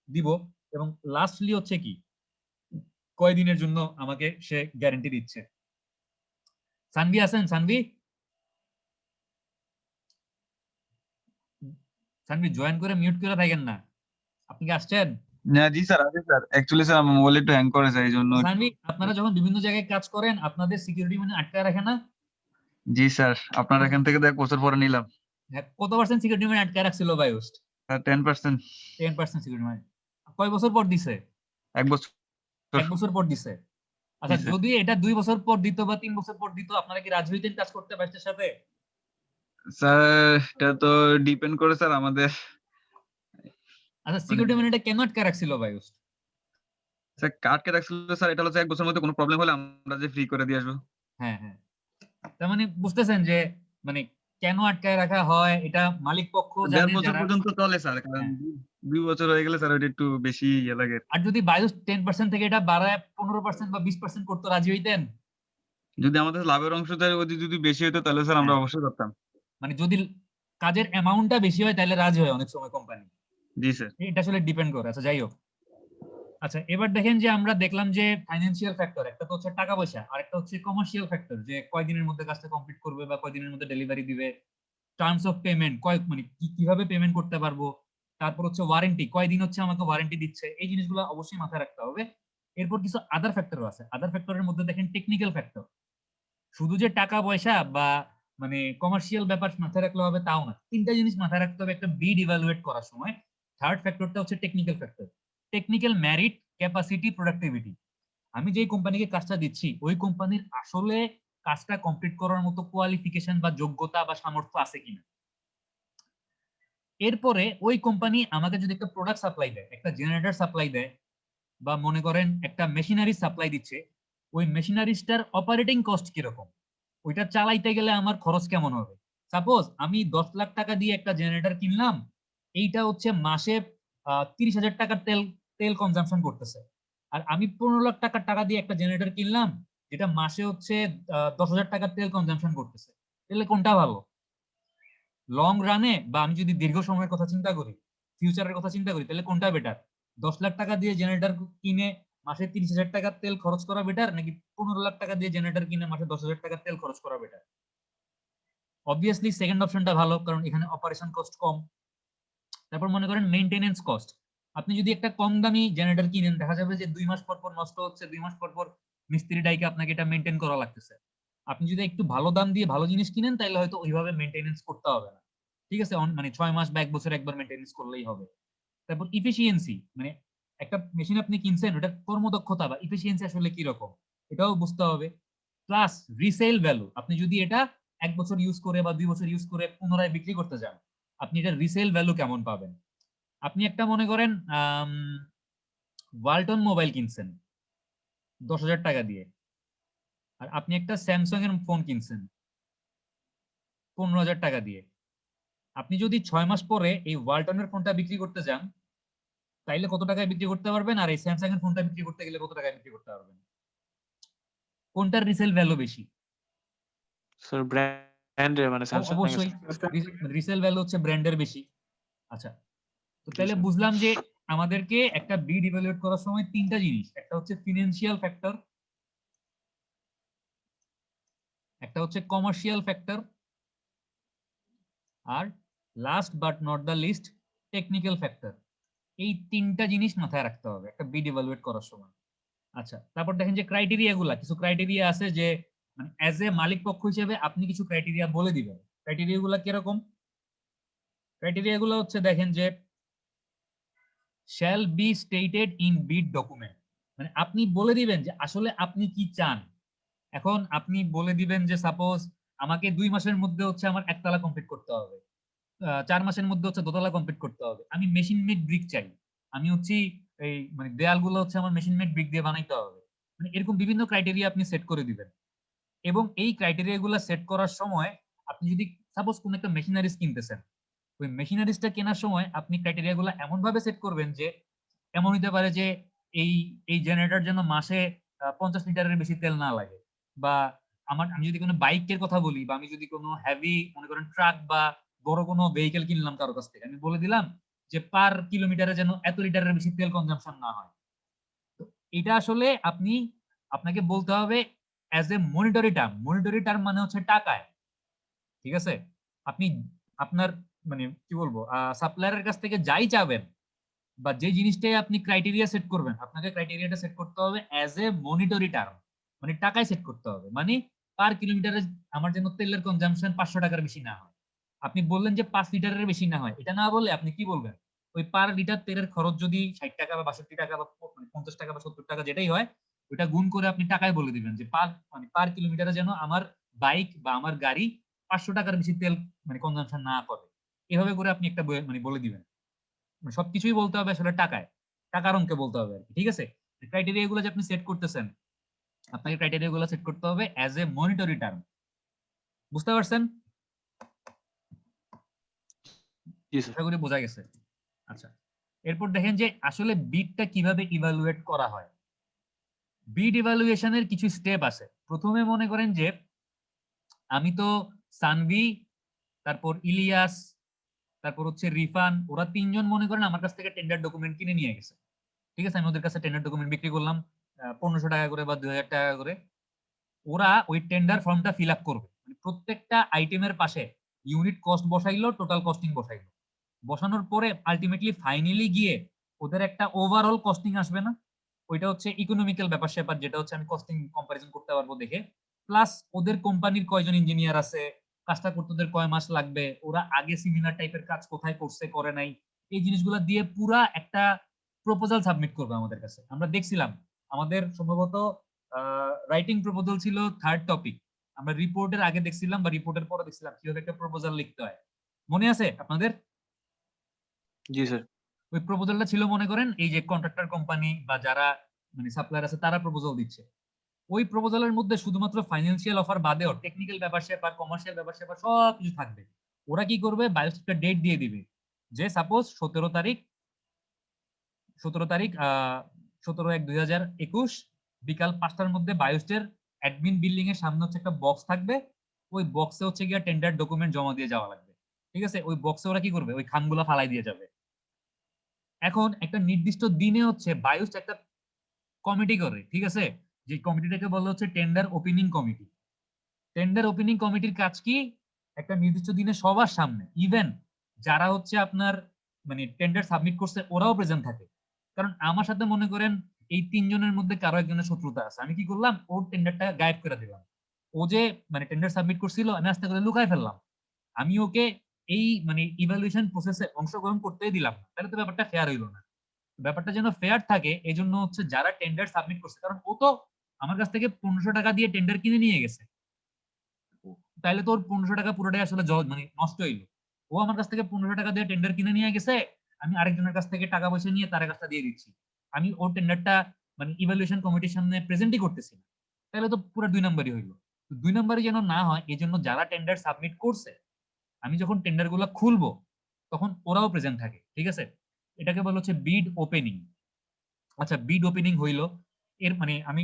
দিব, এবং লাস্টলি হচ্ছে কি কয় দিনের জন্য আমাকে সে গ্যারান্টি দিচ্ছে। সানভি আছেন? সানভি, সানভি জয়েন করে মিউট করে থাকেন না, আপনি কি আসছেন? না জি স্যার, আছে স্যার। অ্যাকচুয়ালি স্যার আমার মোবাইল একটু হ্যাং করে স্যার, এই জন্য একটু। সানভি, আপনারা যখন বিভিন্ন জায়গায় কাজ করেন আপনাদের সিকিউরিটি মানে আটকায় রাখে না? জি স্যার, আপনার এখান থেকে তো 1 বছর পরে নিলাম। হ্যাঁ, কত পার্সেন্ট সিকিউরিটি মানে আটকায় রাখছিল বায়োস্ট? স্যার 10%। 10% সিকিউরিটি মানে কয় বছর পর দিছে? 1 বছর। 1 বছর পর দিছে। জি আচ্ছা, স্যার। যদি এটা 2 বছর পর দিত বা 3 বছর পর দিত, আপনারা কি রাজি হইতেন কাজ করতে বাইস্টের সাথে? স্যার এটা তো ডিপেন্ড করে স্যার আমাদের আচ্ছা, সিকিউরিটি মানিটা কেন আটকে রাখছিল বায়ুস? স্যার কাটকে রাখছিল স্যার, এটা হলো 1 বছরের মধ্যে কোনো প্রবলেম হলে আমরা যে ফ্রি করে দিয়ে আসবো। হ্যাঁ হ্যাঁ, তার মানে বুঝতেছেন যে মানে কেন আটকায় রাখা হয়, এটা মালিক পক্ষ 1.5 জানে বছর যারা। পর্যন্ত চলে স্যার, কারণ হ্যাঁ, 2 বছর হয়ে গেলে স্যার ওটা একটু বেশি ইয়ে লাগে। আর যদি বায়ুস 10% থেকে এটা বাড়ায় 15% বা 20% করতে রাজি হইতেন? যদি আমাদের লাভের অংশটা যদি বেশি হতো তাহলে স্যার আমরা হ্যাঁ, অবশ্যই করতাম। মানে যদি কাজের অ্যামাউন্টটা বেশি হয় তাহলে রাজি হয় অনেক সময় কোম্পানি। জি স্যার। এটা আসলে ডিপেন্ড করে। আচ্ছা যাই হোক, আচ্ছা এবার দেখেন যে আমরা দেখলাম যে ফাইন্যান্সিয়াল ফ্যাক্টর, একটা তো হচ্ছে টাকা পয়সা, আর একটা হচ্ছে কমার্শিয়াল ফ্যাক্টর, যে কয়দিনের মধ্যে কাজটা কমপ্লিট করবে বা কয়দিনের মধ্যে ডেলিভারি দিবে, টার্মস অফ পেমেন্ট, মানে কিভাবে পেমেন্ট করতে পারবো, তারপর হচ্ছে ওয়ারেন্টি, কয়দিন হচ্ছে আমাকে ওয়ারেন্টি দিচ্ছে, এই জিনিসগুলো অবশ্যই মাথায় রাখতে হবে। এরপর কিছু আদার ফ্যাক্টরও আছে। আদার ফ্যাক্টরের মধ্যে দেখেন টেকনিক্যাল ফ্যাক্টর। শুধু যে টাকা পয়সা বা মানে কমার্শিয়াল ব্যাপার মাথায় রাখলে হবে তাও না, তিনটা জিনিস মাথায় রাখতে হবে একটা বিড ইভালুয়েট করার সময়। থার্ড ফ্যাক্টরটা হচ্ছে technical factor. Technical merit, capacity, productivity. আমি যেই কোম্পানিকে কাজটা দিচ্ছি ওই কোম্পানির আসলে কাজটা কমপ্লিট করার মতো কোয়ালিফিকেশন বা যোগ্যতা বা সামর্থ্য আছে কিনা। এরপরে ওই কোম্পানি আমাকে যদি একটা প্রোডাক্ট সাপ্লাই দেয়, একটা জেনারেটর সাপ্লাই দেয়, বা মনে করেন একটা মেশিনারি সাপ্লাই দিচ্ছে, ওই মেশিনারিজটার অপারেটিং কস্ট কিরকম, ওইটা চালাইতে গেলে আমার খরচ কেমন হবে। সাপোজ আমি 10 লাখ টাকা দিয়ে একটা জেনারেটর কিনলাম, এইটা হচ্ছে মাসে 30,000 টাকার তেল তেল কনজাম্পশন করতেছে। আর আমি 15 লাখ টাকার টাকা দিয়ে একটা জেনারেটর কিনলাম, যেটা মাসে হচ্ছে 10,000 টাকার তেল কনজাম্পশন করতেছে। তাহলে কোনটা ভালো লং রানে? বা আমি যদি দীর্ঘ সময়ের কথা চিন্তা করি, ফিউচারের কথা চিন্তা করি, তাহলে কোনটা বেটার? 10 লাখ টাকা দিয়ে জেনারেটর কিনে মাসে 30,000 টাকার তেল খরচ করা বেটার, নাকি 15 লাখ টাকা দিয়ে জেনারেটর কিনে মাসে 10,000 টাকার তেল খরচ করা বেটার? অবভিয়াসলি সেকেন্ড অপশনটা ভালো, কারণ এখানে অপারেশন কস্ট কম। তারপর মনে করেন মেইনটেনেন্স কস্ট। আপনি যদি একটা কম দামি জেনারেটর কিনেন, দেখা যাবে যে 2 মাস পর পর নষ্ট হচ্ছে, 2 মাস পর পর মিস্ত্রি ডাইকে আপনাকে এটা মেনটেন করা লাগতেছে। আপনি যদি একটু ভালো দাম দিয়ে ভালো জিনিস কিনেন তাহলে হয়তো ওইভাবে মেনটেনেন্স করতে হবে না। ঠিক আছে, মানে 6 মাস বা 1 বছর একবার মেনটেনেন্স করলেই হবে। তারপর ইফিসিয়েন্সি, মানে একটা মেশিন আপনি কিনছেন, ওটার কর্মদক্ষতা বা ইফিসিয়েন্সি আসলে কি রকম, এটাও বুঝতে হবে। প্লাস রিসেল ভ্যালু, আপনি যদি এটা 1 বছর ইউজ করে বা 2 বছর ইউজ করে পুনরায় বিক্রি করতে যান, আপনি এটা রিসেল ভ্যালু কেমন পাবেন। আপনি একটা মনে করেন ওয়ালটন মোবাইল কিনছেন 10,000 টাকা দিয়ে, আর আপনি একটা স্যামসাং এর ফোন কিনছেন 15,000 টাকা দিয়ে। আপনি যদি 6 মাস পরে এই ওয়ালটনের ফোনটা বিক্রি করতে যান, তাইলে কত টাকায় বিক্রি করতে পারবেন, আর এই স্যামসাং এর ফোনটা বিক্রি করতে গেলে কত টাকায় বিক্রি করতে পারবেন? কোনটার রিসেল ভ্যালু বেশি? স্যার ব্র্যান্ডের মানে স্যামসাং এর অবশ্যই রিসেল ভ্যালু হচ্ছে ব্র্যান্ডের বেশি। আচ্ছা, তো জি তাহলে স্যার। বুঝলাম যে আমাদেরকে একটা বিড ইভালুয়েট করার সময় তিনটা জিনিস, একটা হচ্ছে ফিনান্সিয়াল ফ্যাক্টর, একটা হচ্ছে কমার্শিয়াল ফ্যাক্টর, আর last but not the least technical factor. এই তিনটা জিনিস মাথায় রাখতে হবে একটা বিড ইভালুয়েট করার সময়। আচ্ছা, তারপর দেখেন যে ক্রাইটেরিয়া গুলা, কিছু ক্রাইটেরিয়া আছে যে মানে অ্যাজ এ মালিক পক্ষ হিসেবে আপনি কিছু ক্রাইটেরিয়া বলে দিবেন। ক্রাইটেরিয়া গুলা কিরকম? ক্রাইটেরিয়া গুলো হচ্ছে দেখেন যে shall be stated in bid document, মানে আপনি বলে দিবেন যে আসলে আপনি কি চান। এখন আপনি বলে দিবেন যে সাপোজ আমাকে 2 মাসের মধ্যে হচ্ছে আমার একতলা কমপ্লিট করতে হবে, 4 মাসের মধ্যে হচ্ছে দোতলা কমপ্লিট করতে হবে, আমি মেশিন মেড ব্রিক চাই, আমি হচ্ছে এই মানে দেয়ালগুলো হচ্ছে আমার মেশিন মেড ব্রিক দিয়ে বানাইতে হবে। মানে এরকম বিভিন্ন ক্রাইটেরিয়া আপনি সেট করে দিবেন। এবং এই ক্রাইটেরিয়া গুলো সেট করার সময় আপনি যদি সাপোজ কোন একটা মেশিনারিজ কিনতেছেন, ওই মেশিনারিজটা কেনার সময় আপনি ক্রাইটেরিয়া গুলো এমন ভাবে সেট করবেন যে এমন হইতে পারে যে এই এই জেনারেটর যেন মাসে 50 লিটারের বেশি তেল না লাগে। বা আমি যদি কোনো বাইকের কথা বলি, বা আমি যদি কোনো হেভি মনে করেন ট্রাক বা বড় কোনো ভেহিকেল কিনলাম কারো কাছ থেকে, আমি বলে দিলাম যে পার কিলোমিটারে যেন এত লিটারের বেশি তেল কনজাম্পশন না হয়। তো এটা আসলে আপনাকে বলতে হবে as a monetary term. Monetary term মানে হচ্ছে টাকায়। ঠিক আছে, আপনি আপনার মানে কি বলবো সাপ্লায়ারের কাছ থেকে যাই চাবেন বা যে জিনিসটাই আপনি ক্রাইটেরিয়া সেট করবেন, আপনাকে ক্রাইটেরিয়াটা সেট করতে হবে অ্যাজ এ মনিটরি টার্ম, মানে টাকায় সেট করতে হবে। মানে পার কিলোমিটারে আমার যেন তেলের কনজাম্পশন 500 টাকার বেশি না হয়। আপনি বললেন যে 5 লিটারের বেশি না হয়, এটা না বলে আপনি কি বলবেন, ওই পার লিটার তেলের খরচ যদি 60 টাকা বা 62 টাকা বা 50 টাকা বা 70 টাকা যেটাই হয়, ওটা গুণ করে আপনি টাকায় বলে দিবেন যে পার কিলোমিটারে যেন আমার বাইক বা আমার গাড়ি 500 টাকার বেশি তেল মানে কনজাম্পশন না করে। এভাবে করে আপনি একটা মানে বলে দিবেন। সবকিছুই বলতে হবে আসলে টাকার অঙ্কে বলতে হবে আর কি, ঠিক আছে। ক্রাইটেরিয়া গুলো যে আপনি সেট করতেছেন, আপনাকে ক্রাইটেরিয়া গুলো সেট করতে হবে অ্যাজ এ মনিটরি টার্ম, বুঝতে পারছেন? জি স্যার। আশা করি বোঝা গেছে। আচ্ছা, এরপর দেখেন যে আসলে বিটটা কিভাবে ইভালুয়েট করা হয়। বিড ইভালুয়েশনের কিছু স্টেপ আছে। প্রথমে মনে করেন যে আমি তো সানভি, তারপর ইলিয়াস, তারপর হচ্ছে রিফান, ওরা তিনজন মনে করেন আমার কাছ থেকে টেন্ডার ডকুমেন্ট কিনে নিয়ে গেছে, ঠিক আছে। আমি ওদের কাছে টেন্ডার ডকুমেন্ট বিক্রি করলাম 1500 টাকা করে বা 2000 টাকা করে। ওরা ওই টেন্ডার ফর্মটা ফিল আপ করবে, মানে প্রত্যেকটা আইটেমের পাশে ইউনিট কস্ট বসাইলো, টোটাল কস্টিং বসাইলো। বসানোর পরে আলটিমেটলি ফাইনালি গিয়ে ওদের একটা ওভারঅল কস্টিং আসবে না, ওইটা হচ্ছে ইকোনমিক্যাল ব্যাপার স্যাপার, যেটা হচ্ছে আমি কস্টিং কম্পারিজন করতে পারবো দেখে। প্লাস ওদের কোম্পানির কয়জন ইঞ্জিনিয়ার আছে, কাজটা করতে ওদের কয় মাস লাগবে, ওরা আগে সিমিলার টাইপের কাজ কোথায় করছে করে নাই, এই জিনিসগুলো দিয়ে পুরা একটা প্রপোজাল সাবমিট করবে আমাদের কাছে। আমরা দেখছিলাম আমাদের সম্ভবত রাইটিং প্রপোজাল ছিল 3rd টপিক। আমরা রিপোর্টের আগে দেখছিলাম বা রিপোর্টের পরে দেখছিলাম কিভাবে একটা প্রপোজাল লিখতে হয়, মনে আছে আপনাদের? জি স্যার। ওই প্রপোজালটা ছিল মনে করেন এই যে কন্ট্রাক্টর কোম্পানি বা যারা মানে সাপ্লায়ার আছে তারা প্রপোজাল দিচ্ছে। ওই প্রপোজালের মধ্যে শুধুমাত্র ফাইন্যান্সিয়াল অফার বাদেও টেকনিক্যাল ব্যাপার স্যাপার, কমার্শিয়াল ব্যাপার স্যাপার সব কিছু থাকবে। ওরা কি করবে, বায়োস্টেটটা ডেট দিয়ে দিবে যে সাপোজ 17 তারিখ 17/1/2021 বিকাল 5টার মধ্যে বায়োস্টের অ্যাডমিন বিল্ডিং এর সামনে হচ্ছে একটা বক্স থাকবে। ওই বক্সে হচ্ছে গিয়ে টেন্ডার ডকুমেন্ট জমা দিয়ে যাওয়া লাগবে, ঠিক আছে। ওই বক্সে ওরা কি করবে, ওই খামগুলা ফালাই দিয়ে যাবে। এখন একটা নির্দিষ্ট দিনে হচ্ছে বায়োস্ট একটা কমিটি করে, ঠিক আছে। যে কমিটিটাকে বলা হচ্ছে tender opening committee. Tender opening কমিটির কাজ কি, একটা নির্দিষ্ট দিনে সবার সামনে ইভেন যারা হচ্ছে আপনার মানে টেন্ডার সাবমিট করছে ওরাও প্রেজেন্ট থাকে। কারণ আমার সাথে মনে করেন এই তিনজনের মধ্যে কারো একজনের শত্রুতা আছে, আমি কি করলাম, ওর টেন্ডারটা গায়েব করে দিলাম। ও যে মানে টেন্ডার সাবমিট করছিল আমি আস্তে করে লুকায় ফেললাম, আমি ওকে এই মানে ইভ্যালুয়েশন প্রসেসে অংশগ্রহণ করতেই দিলাম না, তাহলে তো ব্যাপারটা ফেয়ার হইলো না। ব্যাপারটা যেন ফেয়ার থাকে এই জন্য হচ্ছে যারা টেন্ডার সাবমিট করছে, কারণ ও তো আমার কাছ থেকে 1500 টাকা দিয়ে টেন্ডার কিনে নিয়ে গেছে, তাইলে তো ওর 1500 টাকা পুরোটাই আসলে মানে নষ্ট হইলো। ও আমার কাছ থেকে 1500 টাকা দিয়ে টেন্ডার কিনে নিয়ে গেছে, আমি আরেকজনের কাছ থেকে টাকা পয়সা নিয়ে তার কাছটা দিয়ে দিচ্ছি, আমি ওর টেন্ডারটা মানে ইভ্যালুয়েশন কমিটির সামনে প্রেজেন্টই করতেছি না, তাহলে তো পুরো 2 নাম্বারই হইলো। 2 নাম্বারই যেন না হয় এই জন্য যারা টেন্ডার সাবমিট করছে আমি যখন টেন্ডার গুলা খুলবো তখন ওরাও প্রেজেন্ট থাকে, ঠিক আছে। এটাকে বলা হচ্ছে বিড ওপেনিং। আচ্ছা, বিড ওপেনিং হইলো, এর মানে আমি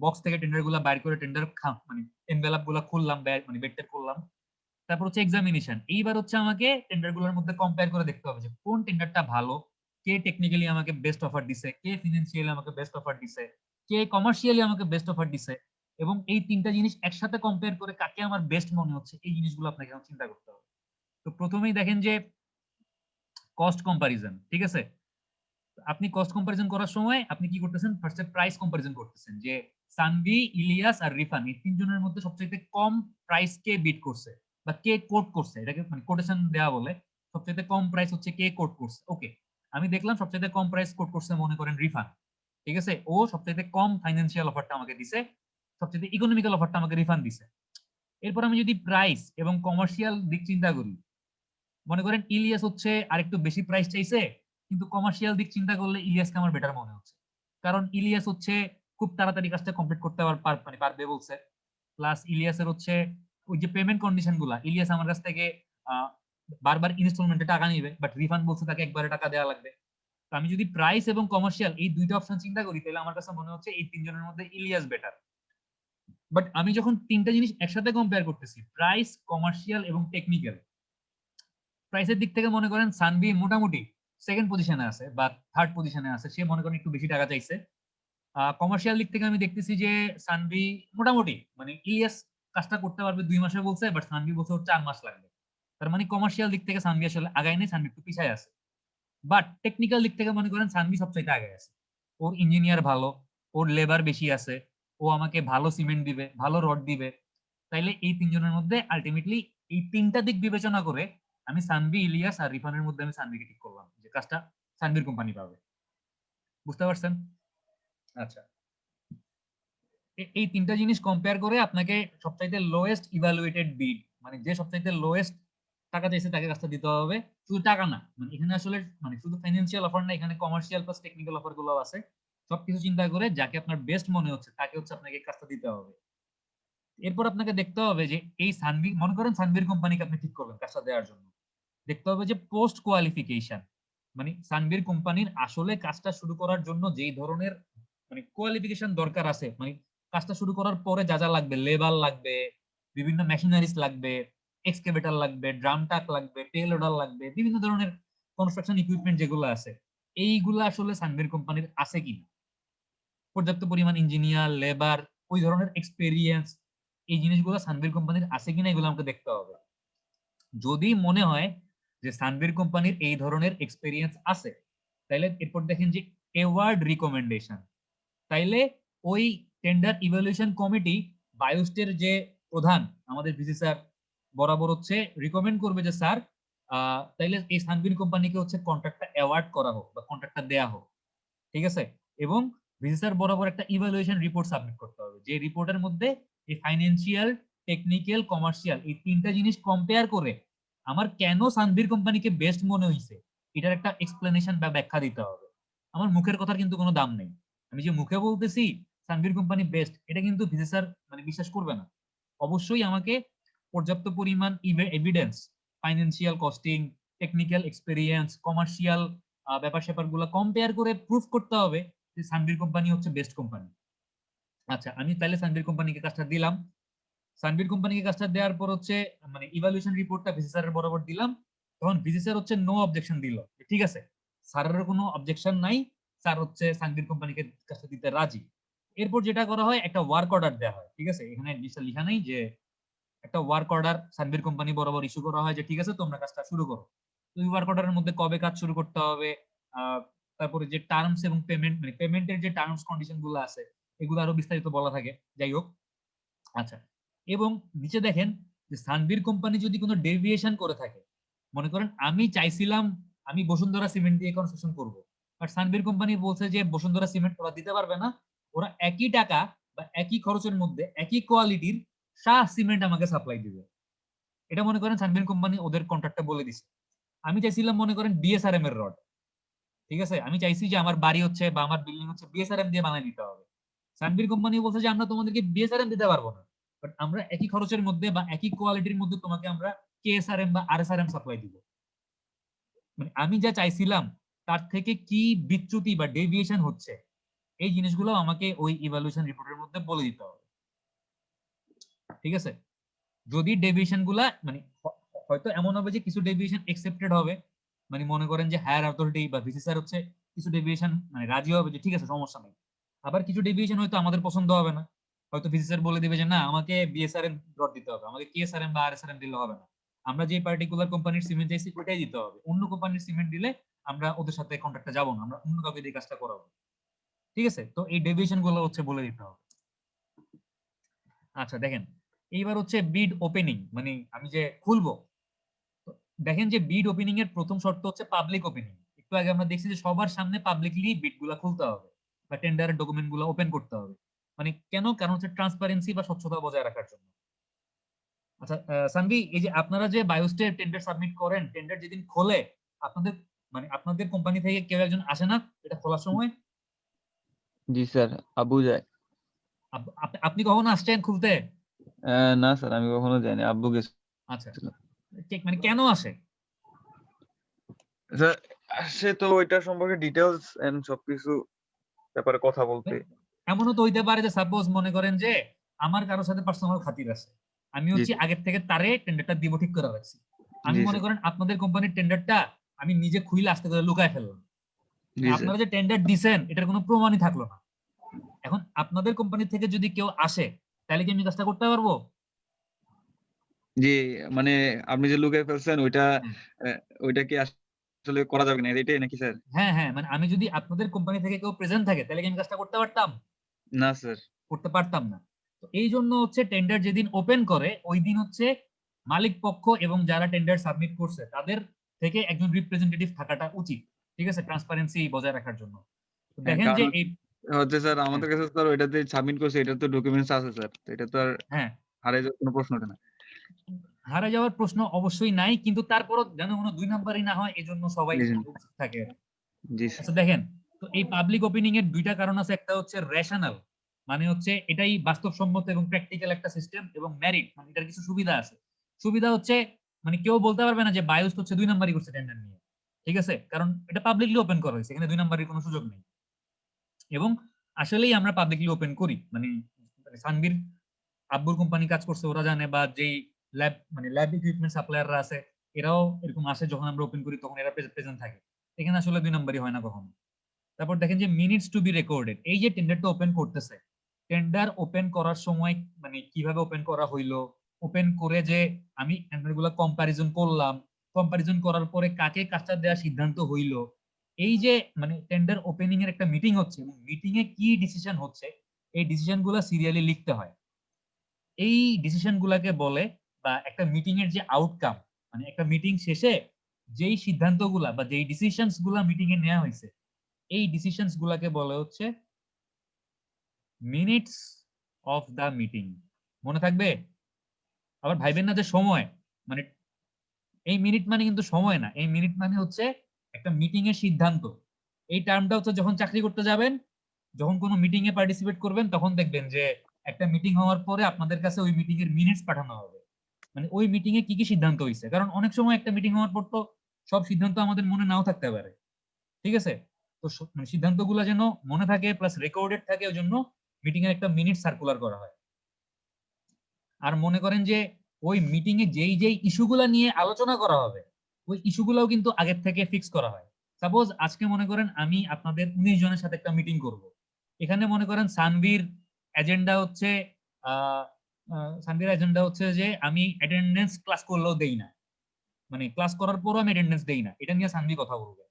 বক্স থেকে টেন্ডার গুলা বাইর করে টেন্ডার মানে এনভেলপ গুলা খুললাম, মানে বেডটা খুললাম। তারপর হচ্ছে এক্সামিনেশন। এইবার হচ্ছে আমাকে টেন্ডার গুলোর মধ্যে কম্পেয়ার করে দেখতে হবে যে কোন টেন্ডারটা ভালো, কে টেকনিক্যালি আমাকে বেস্ট অফার দিছে, কে ফিনান্সিয়ালি আমাকে বেস্ট অফার দিছে, কে কমার্শিয়ালি আমাকে বেস্ট অফার দিছে। এবং এই তিনটা জিনিস একসাথে কম্পেয়ার করে কাকে আমার বেস্ট মনে হচ্ছে এই জিনিসগুলো আপনাকে এখন চিন্তা করতে হবে। তো প্রথমেই দেখেন যে কস্ট কম্পারিজন, ঠিক আছে। আপনি কস্ট কম্পারিজন করার সময় আপনি কি করতেছেন, ফার্স্টে প্রাইস কম্পারিজন করতেছেন যে সানভি, ইলিয়াস আর রিফান এই তিনজনের মধ্যে সবচেয়ে কম প্রাইস কে বিট করছে বা কে কোট করছে, এটাকে মানে কোটেশন দেওয়া বলে। সবচেয়ে কম প্রাইস হচ্ছে কে কোট করছে, ওকে। আমি দেখলাম সবচেয়ে কম প্রাইস কোট করছে মনে করেন রিফান, ঠিক আছে। ও সবচেয়ে কম ফাইন্যান্সিয়াল অফারটা আমাকে দিছে, সবচেয়ে ইকোনমিক্যাল অফারটা আমাকে রিফান দিছে। এরপর আমি যদি প্রাইস এবং কমার্শিয়াল দিক চিন্তা করি, মনে করেন ইলিয়াস হচ্ছে আরেকটু বেশি প্রাইস চাইছে, কিন্তু কমার্শিয়াল দিক চিন্তা করলে ইলিয়াসকে আমার বেটার মনে হচ্ছে। কারণ ইলিয়াস হচ্ছে খুব তাড়াতাড়ি কাজটা কমপ্লিট করতে মানে পারবে বলছে। প্লাস ইলিয়াসের হচ্ছে ওই যে পেমেন্ট কন্ডিশন গুলা, ইলিয়াস আমার কাছ থেকে আহ, বারবার ইনস্টলমেন্টে টাকা নিবে, বাট রিফান্ড বলছে তাকে একবারে টাকা দেওয়া লাগবে। তো আমি যদি প্রাইস এবং কমার্শিয়াল এই দুইটা অপশন চিন্তা করি তাহলে আমার কাছে মনে হচ্ছে এই তিনজনের মধ্যে ইলিয়াস বেটার। বাট আমি যখন তিনটা জিনিস একসাথে কম্পেয়ার করতেছি, প্রাইস, কমার্শিয়াল এবং টেকনিক্যাল, প্রাইসের দিক থেকে মনে করেন সানভি মোটামুটি সেকেন্ড পজিশনে আছে বা 3rd পজিশনে আছে, সে মনে করেন একটু বেশি টাকা চাইছে। কমার্শিয়াল দিক থেকে আমি দেখতেছি যে সানভি মোটামুটি মানে ইলিয়াস কাজটা করতে পারবে 2 মাসে বলছে, বাট সানভি বলছে ওর 4 মাস লাগবে। তার মানে কমার্শিয়াল দিক থেকে সানভি আসলে আগায় নেই, সানভি একটু পিছায় আছে। বাট টেকনিক্যাল দিক থেকে মনে করেন সানভি সবচেয়ে আগে আছে, ওর ইঞ্জিনিয়ার ভালো, ওর লেবার বেশি আছে, ও আমাকে ভালো সিমেন্ট দিবে, ভালো রড দিবে। তাইলে এই তিনজনের মধ্যে আলটিমেটলি এই তিনটা দিক বিবেচনা করে আমি সানভি, ইলিয়াস আর রিফানের মধ্যে আমি সানভিকে ঠিক করলাম যে কাজটা সানভির কোম্পানি পাবে, বুঝতে পারছেন? আচ্ছা, এই তিনটা জিনিস কম্পেয়ার করে আপনাকে সবচাইতে লোয়েস্ট ইভালুয়েটেড বিড, মানে যে সবচাইতে লোয়েস্ট টাকা চাইছে তাকে কাজটা দিতে হবে। শুধু টাকা না, মানে এখানে আসলে মানে শুধু ফাইন্যান্সিয়াল অফার না, এখানে কমার্শিয়াল প্লাস টেকনিক্যাল অফার গুলো আছে। সবকিছু চিন্তা করে যাকে আপনার বেস্ট মনে হচ্ছে তাকে হচ্ছে আপনাকে কাজটা দিতে হবে। এরপর আপনাকে দেখতে হবে যে এই সানভি, মনে করেন সানভির কোম্পানিকে আপনি ঠিক করবেন কাজটা দেওয়ার জন্য। দেখতে হবে যে পোস্ট কোয়ালিফিকেশন, মানে সানভির কোম্পানির আসলে কাজটা শুরু করার জন্য যেই ধরনের মানে কোয়ালিফিকেশন দরকার আছে, মানে কাজটা শুরু করার পরে যা যা লাগবে, লেবার লাগবে, বিভিন্ন মেশিনারিজ লাগবে, এক্সকেভেটর লাগবে, ড্রাম ট্রাক লাগবে, পেলোডার লাগবে, বিভিন্ন ধরনের কনস্ট্রাকশন ইকুইপমেন্ট যেগুলো আছে, এইগুলো আসলে সানভির কোম্পানির আছে কিনা, পর্যাপ্ত পরিমাণ ইঞ্জিনিয়ার, লেবার, ওই ধরনের এক্সপেরিয়েন্স, এই জিনিসগুলো সানভির কোম্পানির আছে কিনা এগুলো আমাকে দেখতে হবে। যদি মনে হয় যে সানভির কোম্পানির এই ধরনের এক্সপেরিয়েন্স আছে, তাইলে এরপর দেখেন যে অ্যাওয়ার্ড রিকমেন্ডেশন, তাইলে ওই টেন্ডার ইভ্যালুয়েশন কমিটি, বায়োস্টের যে প্রধান আমাদের ভিসি স্যার, বরাবর হচ্ছে রিকমেন্ড করবে যে স্যার তাইলে এই সানভির কোম্পানিকে হচ্ছে কন্ট্রাক্টটা অ্যাওয়ার্ড করা হোক বা কন্ট্রাক্টটা দেয়া হোক, ঠিক আছে। এবং ভিসি স্যার বরাবর একটা ইভ্যালুয়েশন রিপোর্ট সাবমিট করতে হবে, যে রিপোর্টের মধ্যে এই ফাইন্যান্সিয়াল, টেকনিক্যাল, কমার্শিয়াল এই তিনটা জিনিস কম্পেয়ার করে আমার কেন সানভির কোম্পানিকে বেস্ট মনে হয়েছে এটার একটা এক্সপ্লেনেশন বা ব্যাখ্যা দিতে হবে। আমার মুখের কথার কিন্তু কোনো দাম নেই। আমি যে মুখে বলতেছি সানভির কোম্পানি বেস্ট, এটা কিন্তু ভিসি স্যার মানে বিশ্বাস করবে না। অবশ্যই আমাকে পর্যাপ্ত পরিমাণ evidence, financial costing, technical experience, commercial ব্যাপার স্যাপার গুলো কম্পেয়ার করে প্রুফ করতে হবে যে সানভির কোম্পানি হচ্ছে বেস্ট কোম্পানি। আচ্ছা, আমি তাহলে সানভির কোম্পানিকে কাজটা দিলাম। সানভির কোম্পানিকে কাজটা দেওয়ার পর হচ্ছে মানে ইভালুয়েশন রিপোর্টটা ভিসি স্যারের বরাবর দিলাম। তখন ভিসি স্যার হচ্ছে নো অবজেকশন দিল, ঠিক আছে, স্যারের কোনো অবজেকশন নাই, স্যার হচ্ছে সানভির কোম্পানিকে কাজটা দিতে রাজি। এরপর যেটা করা হয়, একটা ওয়ার্ক অর্ডার দেওয়া হয়, ঠিক আছে, এখানে জিনিসটা লেখা নেই যে একটা ওয়ার্ক অর্ডার সানভির কোম্পানি বরাবর ইস্যু করা হয় যে ঠিক আছে তোমরা কাজটা শুরু করো। তো ওই ওয়ার্ক অর্ডারের মধ্যে কবে কাজ শুরু করতে হবে, তারপরে যে টার্মস এবং পেমেন্ট, মানে পেমেন্টের যে টার্মস কন্ডিশন গুলো আছে এগুলো আরো বিস্তারিত বলা থাকে, যাই হোক। আচ্ছা, এবং নিচে দেখেন যে সানভির কোম্পানি যদি কোনো ডেভিয়েশন করে থাকে, মনে করেন আমি চাইছিলাম আমি বসুন্ধরা সিমেন্ট দিয়ে কনস্ট্রাকশন করব, বাট সানভির কোম্পানি বলছে যে বসুন্ধরা সিমেন্ট ওরা দিতে পারবে না, ওরা একই টাকা বা একই খরচের মধ্যে একই কোয়ালিটির শাহ সিমেন্ট আমাকে সাপ্লাই দিবে। এটা মনে করেন সানভির কোম্পানি ওদের কন্ট্রাক্টে বলে দিছে। আমি চাইছিলাম মনে করেন বিএসআরএম এর রড, ঠিক আছে, আমি চাইছি যে আমার বাড়ি হচ্ছে বা আমার বিল্ডিং হচ্ছে বিএসআরএম দিয়ে বানিয়ে দিতে হবে। সানভির কোম্পানি বলছে যে আমরা তোমাদেরকে বিএসআরএম দিতে পারবো না, বাট আমরা একই খরচের মধ্যে বা একই কোয়ালিটির মধ্যে তোমাকে আমরা কেএসআরএম বা আরএসআরএম সাপ্লাই দিব। মানে আমি যা চাইছিলাম তার থেকে কি বিচ্যুতি বা ডেভিয়েশন হচ্ছে, এই জিনিসগুলো আমাকে ওই ইভালুয়েশন রিপোর্টের মধ্যে বলে দিতে হবে, ঠিক আছে। যদি ডেভিয়েশন গুলা মানে হয়তো এমন হবে যে কিছু ডেভিয়েশন একসেপ্টেড হবে, মানে মনে করেন যে হায়ার অথরিটি বা ভিসি স্যার হচ্ছে কিছু ডেভিয়েশন মানে রাজি হবে যে ঠিক আছে সমস্যা নেই। আবার কিছু ডেভিয়েশন হয়তো আমাদের পছন্দ হবে না, হয়তো ভিসি স্যার বলে দিবে যে না আমাকে বিএসআরএম ডট দিতে হবে, আমাকে কেএসআরএম বা আরএসআরএম দিলে হবে না, আমরা যে পার্টিকুলার কোম্পানির সিমেন্ট চাইছি ওইটাই দিতে হবে, অন্য কোম্পানির সিমেন্ট দিলে আমরা ওদের সাথে কন্ট্রাক্টে যাবো না, আমরা অন্য কাউকে দিয়ে কাজটা করাবো, ঠিক আছে। তো এই ডেভিয়েশন গুলো হচ্ছে বলে দিতে হবে। আচ্ছা দেখেন, এইবার হচ্ছে বিড ওপেনিং, মানে আমি যে খুলবো, তো দেখেন যে বিড ওপেনিং এর প্রথম শর্ত হচ্ছে পাবলিক ওপেনিং। একটু আগে আমরা দেখছি যে সবার সামনে পাবলিকলি বিড গুলা খুলতে হবে বা টেন্ডারের ডকুমেন্ট গুলো ওপেন করতে হবে। মানে কেন, কারণ হচ্ছে ট্রান্সপারেন্সি বা স্বচ্ছতা বজায় রাখার জন্য। আচ্ছা সানভি, এই যে আপনারা যে বায়োস্টের টেন্ডার সাবমিট করেন, টেন্ডার যেদিন খোলে আপনাদের মানে আপনাদের কোম্পানি থেকে কেউ একজন আসে না এটা খোলার সময়? জি স্যার, আবু যায়। আপনি কখনো আসছেন খুলতে? না স্যার, আমি কখনো যাইনি, আব্বু গেছে। আচ্ছা, ঠিক, মানে কেন আসে? স্যার সে তো ওইটা সম্পর্কে ডিটেইলস এন্ড সবকিছু ব্যাপারে কথা বলতে। এমনও তো হইতে পারে যে সাপোজ মনে করেন যে আমার কারোর সাথে পার্সোনাল খাতির আছে, আমি জি হচ্ছে স্যার। আগের থেকে তারে টেন্ডারটা দিব ঠিক করে রাখছি, আমি জি মনে স্যার। করেন আপনাদের কোম্পানির টেন্ডারটা আমি নিজে খুইলে আস্তে করে লুকায় ফেললাম, জি স্যার। আপনারা যে টেন্ডার দিছেন এটার কোনো প্রমাণই থাকলো না। এখন আপনাদের কোম্পানি থেকে যদি কেউ আসে তাহলে কি আমি কাজটা করতে পারবো? জি, মানে আপনি যে লুকায় ফেলছেন ওইটা হ্যাঁ ওইটা কি আসলে করা যাবে না এটাই নাকি স্যার? হ্যাঁ হ্যাঁ, মানে আমি যদি আপনাদের কোম্পানি থেকে কেউ প্রেজেন্ট থাকে তাহলে কি আমি কাজটা করতে পারতাম? না স্যার। করতে পারতাম না। তো এই জন্য হচ্ছে টেন্ডার যেদিন ওপেন করে ওই দিন হচ্ছে মালিক পক্ষ এবং যারা টেন্ডার সাবমিট করছে তাদের থেকে একজন রিপ্রেজেন্টেটিভ থাকাটা উচিত, ঠিক আছে, ট্রান্সপারেন্সি বজায় রাখার জন্য। তো হ্যাঁ, দেখেন যে কারণ এই হচ্ছে স্যার হ্যাঁ আমাদের কাছে স্যার ওইটাতে সাবমিট করছে, এটা তো ডকুমেন্টস আছে স্যার, তো এটা তো আর হ্যাঁ হারাই যাওয়ার কোনো প্রশ্ন ওঠে না। হারা যাওয়ার প্রশ্ন অবশ্যই নাই, কিন্তু তারপরও যেন কোনো 2 নাম্বারই না হয় এজন্য সবাই জি, জি। উপস্থিত থাকে। জি স্যার। আচ্ছা দেখেন, তো এই পাবলিক ওপিনিং এর দুইটা কারণ আছে। একটা হচ্ছে রেশনাল, মানে হচ্ছে এটাই বাস্তবসম্মত এবং প্র্যাকটিক্যাল একটা সিস্টেম, এবং মেরিট মানে এটার কিছু সুবিধা আছে। সুবিধা হচ্ছে মানে কেউ বলতে পারবে না যে বায়োস হচ্ছে 2 নাম্বারই করছে টেন্ডার নিয়ে, ঠিক আছে, কারণ এটা পাবলিকলি ওপেন করা হয়েছে, এখানে 2 নাম্বারের কোনো সুযোগ নেই। এবং আসলেই আমরা পাবলিকলি ওপেন করি, মানে সানবীর আব্বুর কোম্পানি কাজ করছে, ওরা জানে, বা যেই ল্যাব মানে ল্যাব ইকুইপমেন্ট সাপ্লায়াররা আছে এরাও এরকম আসে, যখন আমরা ওপেন করি তখন এরা প্রেজেন্ট থাকে। এখানে আসলে 2 নাম্বারই হয় না কখনো। তারপর দেখেন যে মিনিটস টু বি রেকর্ডেড, এই যে টেন্ডারটা ওপেন করতেছে, টেন্ডার ওপেন করার সময় মানে কিভাবে ওপেন করা হইলো, ওপেন করে যে আমি টেন্ডার গুলা কম্পারিজন করলাম, কম্পারিজন করার পরে কাকে কাজটা দেওয়ার সিদ্ধান্ত হইলো, এই যে মানে টেন্ডার ওপেনিং এর একটা মিটিং হচ্ছে এবং মিটিং এ কি ডিসিশন হচ্ছে, এই ডিসিশন গুলা সিরিয়ালি লিখতে হয়। এই ডিসিশন গুলাকে বলে, বা একটা মিটিং এর যে আউটকাম, মানে একটা মিটিং শেষে যেই সিদ্ধান্তগুলা বা যেই ডিসিশনস গুলা মিটিং এ নেওয়া হয়েছে, এই ডিসিশনস গুলাকে বলে হচ্ছে মিনিটস অফ দা মিটিং। মনে থাকবে? আবার ভাইবেন না যে সময়, মানে এই মিনিট মানে কিন্তু সময় না, এই মিনিট মানে হচ্ছে একটা মিটিং এর সিদ্ধান্ত। এই টার্মটা হচ্ছে যখন চাকরি করতে যাবেন, যখন কোনো মিটিং এ পার্টিসিপেট করবেন, তখন দেখবেন যে একটা মিটিং হওয়ার পরে আপনাদের কাছে ওই মিটিং এর মিনিটস পাঠানো হবে, মানে ওই মিটিং এ কি কি সিদ্ধান্ত হয়েছে। কারণ অনেক সময় একটা মিটিং হওয়ার পর তো সব সিদ্ধান্ত আমাদের মনে নাও থাকতে পারে, ঠিক আছে। তো মানে সিদ্ধান্তগুলো যেন মনে থাকে প্লাস রেকর্ডেড থাকে, ওই জন্য মিটিং এর একটা মিনিট সার্কুলার করা হয়। আর মনে করেন যে ওই মিটিং এ যেই যেই ইস্যুগুলা নিয়ে আলোচনা করা হবে, ওই ইস্যুগুলাও কিন্তু আগের থেকে ফিক্স করা হয়। সাপোজ আজকে মনে করেন আমি আপনাদের 19 জনের সাথে একটা মিটিং করব, এখানে মনে করেন সানভীর এজেন্ডা হচ্ছে আহ সানভীর এজেন্ডা হচ্ছে যে আমি অ্যাটেন্ডেন্স ক্লাস করলেও দেই না, মানে ক্লাস করার পরও আমি অ্যাটেন্ডেন্স দেই না, এটা নিয়ে সানভি কথা বলবে।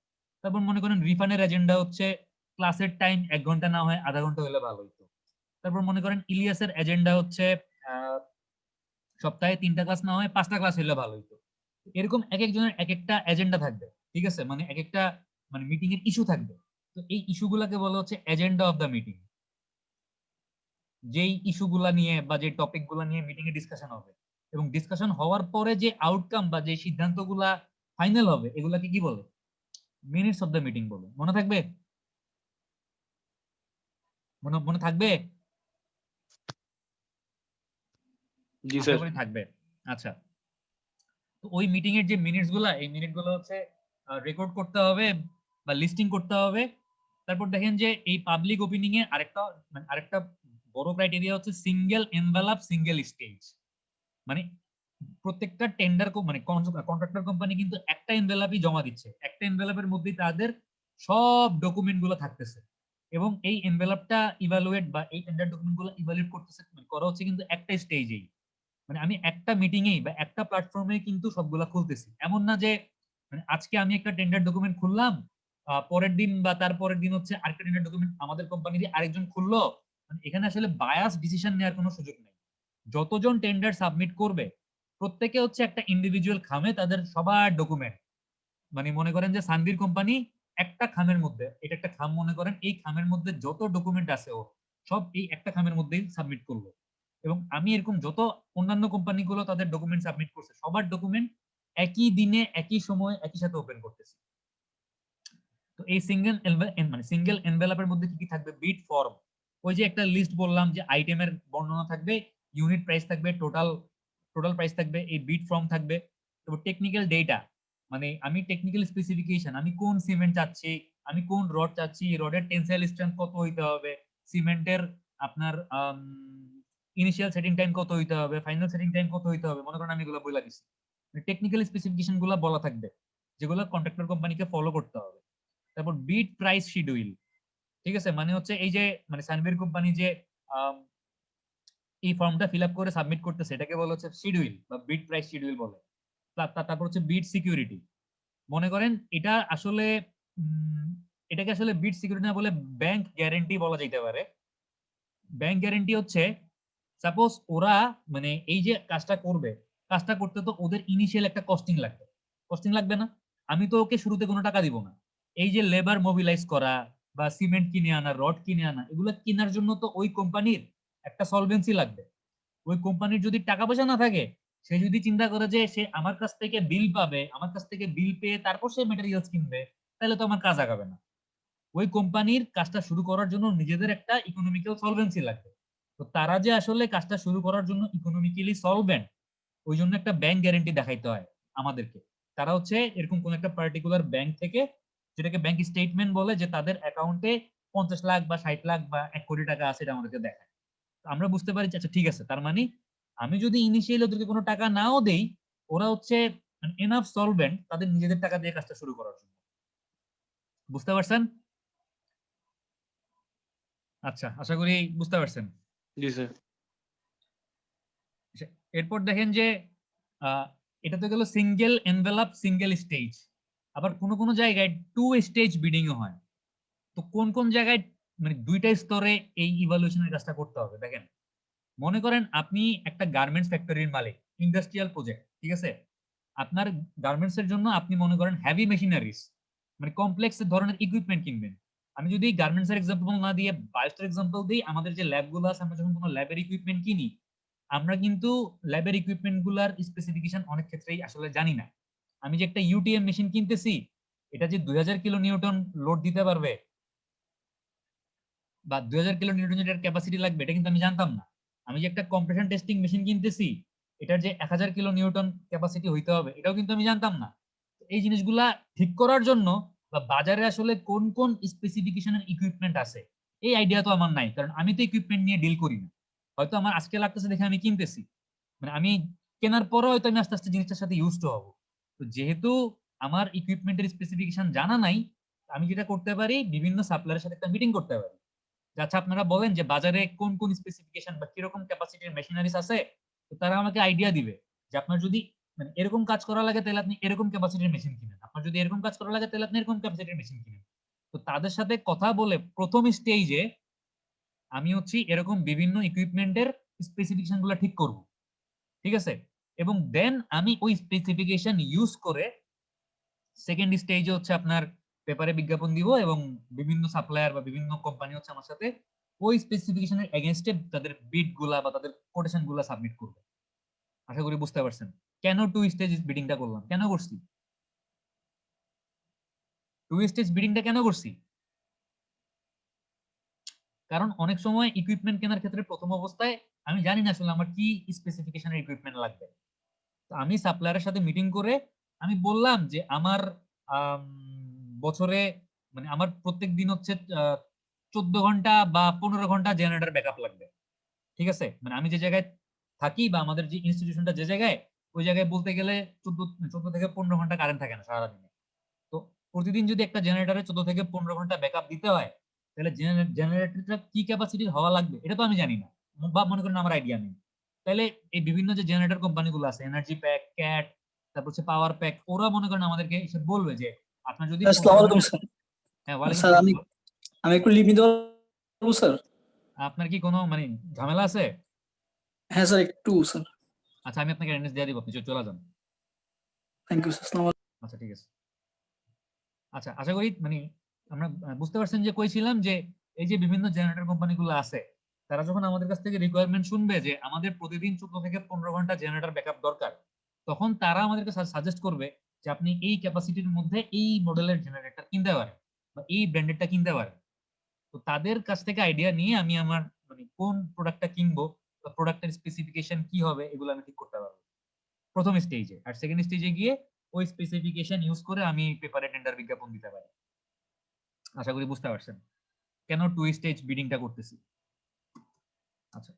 তারপর মনে করেন রিফানের এজেন্ডা হচ্ছে ক্লাসের টাইম 1 ঘন্টা না হয় আধা ঘন্টা হলে ভালো হতো। তারপর মনে করেন ইলিয়াসের এজেন্ডা হচ্ছে আহ, সপ্তাহে 3টা ক্লাস না হয় 5টা ক্লাস হলে ভালো হতো। এরকম এক একজনের এক একটা এজেন্ডা থাকবে, ঠিক আছে, মানে এক একটা মানে মিটিং এর ইস্যু থাকবে। তো এই ইস্যুগুলাকে বলা হচ্ছে এজেন্ডা অফ দা মিটিং। যেই ইস্যুগুলা নিয়ে বা যে টপিক গুলা নিয়ে মিটিং এ ডিসকাশন হবে, এবং ডিসকাশন হওয়ার পরে যে আউটকাম বা যে সিদ্ধান্তগুলা ফাইনাল হবে, এগুলাকে কি বলে? মিনিটস অফ দ্য মিটিং বলে। মনে থাকবে? মনে মনে থাকবে? জি আশা স্যার। করি থাকবে। আচ্ছা, তো ওই মিটিং এর যে মিনিটস গুলা, এই মিনিট গুলো হচ্ছে রেকর্ড করতে হবে বা লিস্টিং করতে হবে। তারপর দেখেন যে এই পাবলিক ওপিনিং এ আরেকটা মানে আরেকটা বড় ক্রাইটেরিয়া হচ্ছে সিঙ্গেল এনভেলপ সিঙ্গেল স্টেজ। মানে প্রত্যেকটা টেন্ডার মানে কন্ট্রাক্টর কোম্পানি কিন্তু একটা এনভেলপই জমা দিচ্ছে, একটা এনভেলপের মধ্যেই তাদের সব ডকুমেন্ট গুলো থাকতেছে, এবং এই এনভেলপটা ইভালুয়েট বা এই টেন্ডার ডকুমেন্ট গুলো ইভালুয়েট করতেছে করা হচ্ছে কিন্তু একটা স্টেজেই। মানে আমি একটা মিটিং এই বা একটা প্ল্যাটফর্মে কিন্তু সবগুলা খুলতেছি, এমন না যে মানে আজকে আমি একটা টেন্ডার ডকুমেন্ট খুললাম, পরের দিন বা তার পরের দিন হচ্ছে আরেকটা টেন্ডার ডকুমেন্ট আমাদের কোম্পানি দিয়ে আরেকজন খুললো। মানে এখানে আসলে বায়াস ডিসিশন নেওয়ার কোনো সুযোগ নেই। যতজন টেন্ডার সাবমিট করবে প্রত্যেকে হচ্ছে একটা ইন্ডিভিজুয়াল খামে তাদের সবার ডকুমেন্ট, মানে মনে করেন যে সানভীর কোম্পানি একটা খামের মধ্যে, এটা একটা খাম মনে করেন, এই খামের মধ্যে যত ডকুমেন্ট আছে ও সব এই একটা খামের মধ্যেই সাবমিট করলো। এবং আমি এরকম যত অন্যান্য কোম্পানিগুলো তাদের ডকুমেন্ট সাবমিট করছে সবার ডকুমেন্ট একই দিনে একই সময় একই সাথে ওপেন করতেছি। তো এই মানে সিঙ্গেল এনভেলপের মধ্যে কি কি থাকবে? বিড ফর্ম, ওই যে একটা লিস্ট বললাম যে আইটেমের বর্ণনা থাকবে, ইউনিট প্রাইস থাকবে, টোটাল টোটাল প্রাইস থাকবে, এই বিড ফর্ম থাকবে। তারপর টেকনিক্যাল ডেটা, মানে আমি টেকনিক্যাল স্পেসিফিকেশন, আমি কোন সিমেন্ট চাচ্ছি, আমি কোন রড চাচ্ছি, রডের টেনসাইল স্ট্রেংথ কত হইতে হবে, সিমেন্টের আপনার ইনিশিয়াল সেটিং টাইম কত হইতে হবে, ফাইনাল সেটিং টাইম কত হইতে হবে, মনে করেন আমি এগুলো বলে দিচ্ছি। টেকনিক্যাল স্পেসিফিকেশন গুলো বলা থাকবে যেগুলো কন্ট্রাক্টর কোম্পানিকে ফলো করতে হবে। তারপর বিড প্রাইস শিডিউল, ঠিক আছে, মানে হচ্ছে এই যে মানে সানভীর কোম্পানি যে আম, এই ফর্মটা ফিল আপ করে সাবমিট করতেছে এটাকে বলা হচ্ছে শিডিউল বা বিড প্রাইস শিডিউল বলে। তারপর হচ্ছে বিড সিকিউরিটি, মনে করেন এটা আসলে উম, এটাকে আসলে বিড সিকিউরিটি না বলে ব্যাংক গ্যারেন্টি বলা যেতে পারে। ব্যাংক গ্যারেন্টি হচ্ছে সাপোজ ওরা মানে এই যে কাজটা করবে, কাজটা করতে তো ওদের ইনিশিয়াল একটা কস্টিং লাগবে, কস্টিং লাগবে না? আমি তো ওকে শুরুতে কোনো টাকা দিব না। এই যে লেবার মোবিলাইজ করা বা সিমেন্ট কিনে আনা, রড কিনে আনা, এগুলো কেনার জন্য তো ওই কোম্পানির একটা সলভেন্সি লাগবে। ওই কোম্পানির যদি টাকা পয়সা না থাকে সে যদি চিন্তা করে যে সে আমার কাছ থেকে বিল পাবে, আমার কাছ থেকে বিল পেয়ে তারপর সে মেটেরিয়ালস কিনবে, তাহলে তো আমার কাজ আগাবে না। ওই কোম্পানির কাজটা শুরু করার জন্য নিজেদের একটা ইকোনমিক্যাল সলভেন্সি লাগবে। তো তারা যে আসলে কাজটা শুরু করার জন্য ইকোনমিক্যালি সলভেন্ট, ওই জন্য একটা ব্যাংক গ্যারান্টি দেখাইতে হয় আমাদেরকে। তারা হচ্ছে এরকম কোন একটা পার্টিকুলার ব্যাংক থেকে, যেটাকে ব্যাংক স্টেটমেন্ট বলে, যে তাদের অ্যাকাউন্টে 50 লাখ বা 60 লাখ বা 1 কোটি টাকা আছে, এটা আমাদেরকে দেখায়। তো আমরা বুঝতে পারি যে আচ্ছা ঠিক আছে, তার মানে আমি যদি ইনিশিয়ালি ওদেরকে কোনো টাকা নাও দেই, ওরা হচ্ছে এনাফ সলভেন্ট তাদের নিজেদের টাকা দিয়ে কাজটা শুরু করার জন্য। বুঝতে পারছেন? আচ্ছা, আশা করি বুঝতে পারছেন। জি স্যার। এরপর দেখেন যে এটা তো গেল সিঙ্গেল এনভেলপ সিঙ্গেল স্টেজ। আবার কোন কোন জায়গায় 2 স্টেজ বিডিং ও হয়। তো কোন কোন জায়গায় মানে দুইটা স্তরে এই ইভালুয়েশনের কাজটা করতে হবে? দেখেন, মনে করেন আপনি একটা গার্মেন্টস ফ্যাক্টরির মালিক, ইন্ডাস্ট্রিয়াল প্রজেক্ট, ঠিক আছে? আপনার গার্মেন্টস এর জন্য আপনি মনে করেন হেভি মেশিনারিজ, মানে কমপ্লেক্স ধরনের ইকুইপমেন্ট কিনবেন। আমি যদি গার্মেন্টস এর এক্সাম্পল না দিয়ে বায়োস্টার এক্সাম্পল দিই, আমাদের যে ল্যাবগুলো আছে, আমরা যখন কোনো ল্যাবের ইকুইপমেন্ট কিনি, আমরা কিন্তু ল্যাবের ইকুইপমেন্ট গুলার স্পেসিফিকেশন অনেক ক্ষেত্রেই আসলে জানি না। আমি যে একটা ইউটিএম মেশিন কিনতেছি, এটা যে 2000 কিলো নিউটন লোড দিতে পারবে বা 2000 কিলো নিউটন যেটার ক্যাপাসিটি লাগবে, এটা কিন্তু আমি জানতাম না। আমি যে একটা কম্প্রেশন টেস্টিং মেশিন কিনতেছি, এটার যে 1000 কিলো নিউটন ক্যাপাসিটি হইতে হবে, এটাও কিন্তু আমি জানতাম না। এই জিনিসগুলা ঠিক করার জন্য বা বাজারে আসলে কোন কোন স্পেসিফিকেশনের ইকুইপমেন্ট আছে, এই আইডিয়া তো আমার নাই, কারণ আমি তো ইকুইপমেন্ট নিয়ে ডিল করি না। হয়তো আমার আজকে লাগতেছে দেখে আমি কিনতেছি, মানে আমি কেনার পরে হয়তো আমি আস্তে আস্তে জিনিসটার সাথে ইউজ টু হবো। তো যেহেতু আমার ইকুইপমেন্টের স্পেসিফিকেশন জানা নাই, আমি যেটা করতে পারি, বিভিন্ন সাপ্লায়ারের সাথে একটা মিটিং করতে পারি। আচ্ছা, আপনারা বলেন যে বাজারে কোন কোন স্পেসিফিকেশন বা কিরকম ক্যাপাসিটির মেশিনারিজ আছে। তো তারা আমাকে আইডিয়া দিবে যে আপনার যদি মানে এরকম কাজ করা লাগে, তাহলে আপনি এরকম ক্যাপাসিটির মেশিন কিনেন, আপনার যদি এরকম কাজ করা লাগে, তাহলে আপনি এরকম ক্যাপাসিটির মেশিন কিনেন। তো তাদের সাথে কথা বলে প্রথম স্টেজে আমি হচ্ছে এরকম বিভিন্ন ইকুইপমেন্টের স্পেসিফিকেশন গুলো ঠিক করব, ঠিক আছে? এবং দেন আমি ওই স্পেসিফিকেশন ইউজ করে সেকেন্ড স্টেজে হচ্ছে আপনার পেপারে বিজ্ঞাপন দিব, এবং বিভিন্ন সাপ্লায়ার বা বিভিন্ন কোম্পানি হচ্ছে আমার সাথে ওই স্পেসিফিকেশনের এগেইনস্টে তাদের বিড গুলা বা তাদের কোটেশন গুলা সাবমিট করবে। আশা করি বুঝতে পারছেন কেন 2 স্টেজ বিডিংটা করলাম, কেন করছি। 2 স্টেজ বিডিংটা কেন করছি? কারণ অনেক সময় ইকুইপমেন্ট কেনার ক্ষেত্রে প্রথম অবস্থায় আমি জানি না আসলে আমার কি স্পেসিফিকেশনের ইকুইপমেন্ট লাগবে। তো আমি সাপ্লায়ারের সাথে মিটিং করে আমি বললাম যে আমার বছরে মানে আমার প্রত্যেক দিন হচ্ছে 14 ঘন্টা বা 15 ঘন্টা জেনারেটর ব্যাকআপ লাগবে, ঠিক আছে? মানে আমি যে জায়গায় থাকি বা আমাদের যে ইনস্টিটিউশনটা যে জায়গায়, ওই জায়গায় বলতে গেলে 14 থেকে 15 ঘন্টা কারেন্ট থাকে না সারাদিনে। তো প্রতিদিন যদি একটা জেনারেটরে 14 থেকে 15 ঘন্টা ব্যাকআপ দিতে হয়, তাহলে জেনারেটরটা কি ক্যাপাসিটির হওয়া লাগবে এটা তো আমি জানি না, বা মনে করেন আমার আইডিয়া নেই। তাহলে এই বিভিন্ন যে জেনারেটর কোম্পানিগুলো আছে, এনার্জি প্যাক, ক্যাট, তারপর হচ্ছে পাওয়ার প্যাক, ওরা মনে করেন আমাদেরকে এসে বলবে যে আপনার যদি আসসালামু আলাইকুম স্যার। হ্যাঁ, ওয়ালাইকুম স্যার আসসালাম। আমি একটু লিভ নিতে পারবো স্যার? আপনার কি কোনো মানে ঝামেলা আছে? হ্যাঁ স্যার, একটু স্যার। আচ্ছা, আমি আপনাকে অ্যাটেন্ডেন্স দিয়ে দিব, আপনি চলে যান। Thank you sir. আসসালামু আলাইকুম। আচ্ছা, ঠিক আছে। আচ্ছা, আশা করি মানে আমরা বুঝতে পারছেন যে কইছিলাম যে এই যে বিভিন্ন জেনারেটর কোম্পানিগুলো আছে, তারা যখন আমাদের কাছ থেকে রিকোয়ারমেন্ট শুনবে যে আমাদের প্রতিদিন 14 থেকে 15 ঘন্টা জেনারেটর ব্যাকআপ দরকার, তখন তারা আমাদেরকে সাজেস্ট করবে যে আপনি এই ক্যাপাসিটির মধ্যে এই মডেলের জেনারেটর কিনতে পারেন বা এই ব্র্যান্ডেডটা কিনতে পারেন। তো তাদের কাছ থেকে আইডিয়া নিয়ে আমি আমার মানে কোন প্রোডাক্টটা কিনবো বা প্রোডাক্টের স্পেসিফিকেশন কি হবে, এগুলো আমি ঠিক করতে পারবো প্রথম স্টেজে। আর সেকেন্ড স্টেজে গিয়ে ওই স্পেসিফিকেশন ইউজ করে আমি পেপারে টেন্ডার বিজ্ঞাপন দিতে পারি। আশা করি বুঝতে পারছেন কেন 2 স্টেজ বিডিংটা করতেছি। আচ্ছা,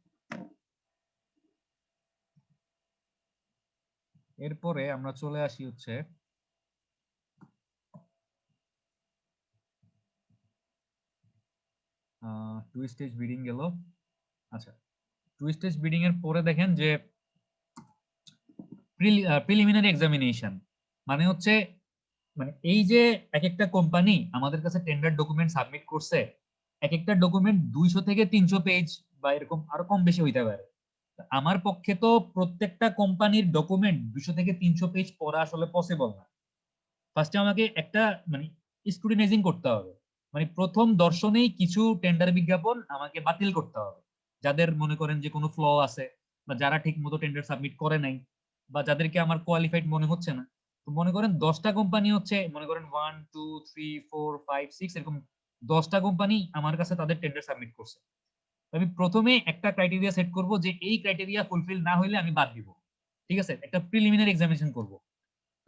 এরপরে আমরা চলে আসি হচ্ছে 2 স্টেজ বিডিং গেল। আচ্ছা, 2 স্টেজ বিডিং এর পরে দেখেন যে প্রিলিমিনারি এক্সামিনেশন, মানে হচ্ছে মানে এই যে এক একটা কোম্পানি আমাদের কাছে টেন্ডার ডকুমেন্ট সাবমিট করছে, এক একটা ডকুমেন্ট 200 থেকে 300 পেজ বা এরকম আরো কম বেশি হইতে পারে। আমার পক্ষে তো প্রত্যেকটা কোম্পানির ডকুমেন্ট 200 থেকে 300 পেজ পড়া আসলে পসিবল না। ফার্স্টে আমাকে একটা মানে স্ক্রুটিনাইজিং করতে হবে, মানে প্রথম দর্শনেই কিছু টেন্ডার বিজ্ঞাপন আমাকে বাতিল করতে হবে, যাদের মনে করেন যে কোনো ফ্ল আছে বা যারা ঠিক মতো টেন্ডার সাবমিট করে নাই, বা যাদেরকে আমার কোয়ালিফাইড মনে হচ্ছে না, তো মনে করেন 10টা কোম্পানি হচ্ছে, মনে করেন 1 2 3 4 5 6 এরকম 10টা কোম্পানি আমার কাছে তাদের টেন্ডার সাবমিট করছে। আমি প্রথমে একটা ক্রাইটেরিয়া সেট করব যে এই ক্রাইটেরিয়া ফুলফিল না হইলে আমি বাদ দিব। ঠিক আছে, একটা প্রিলিমিনারি এক্সামিনেশন করব।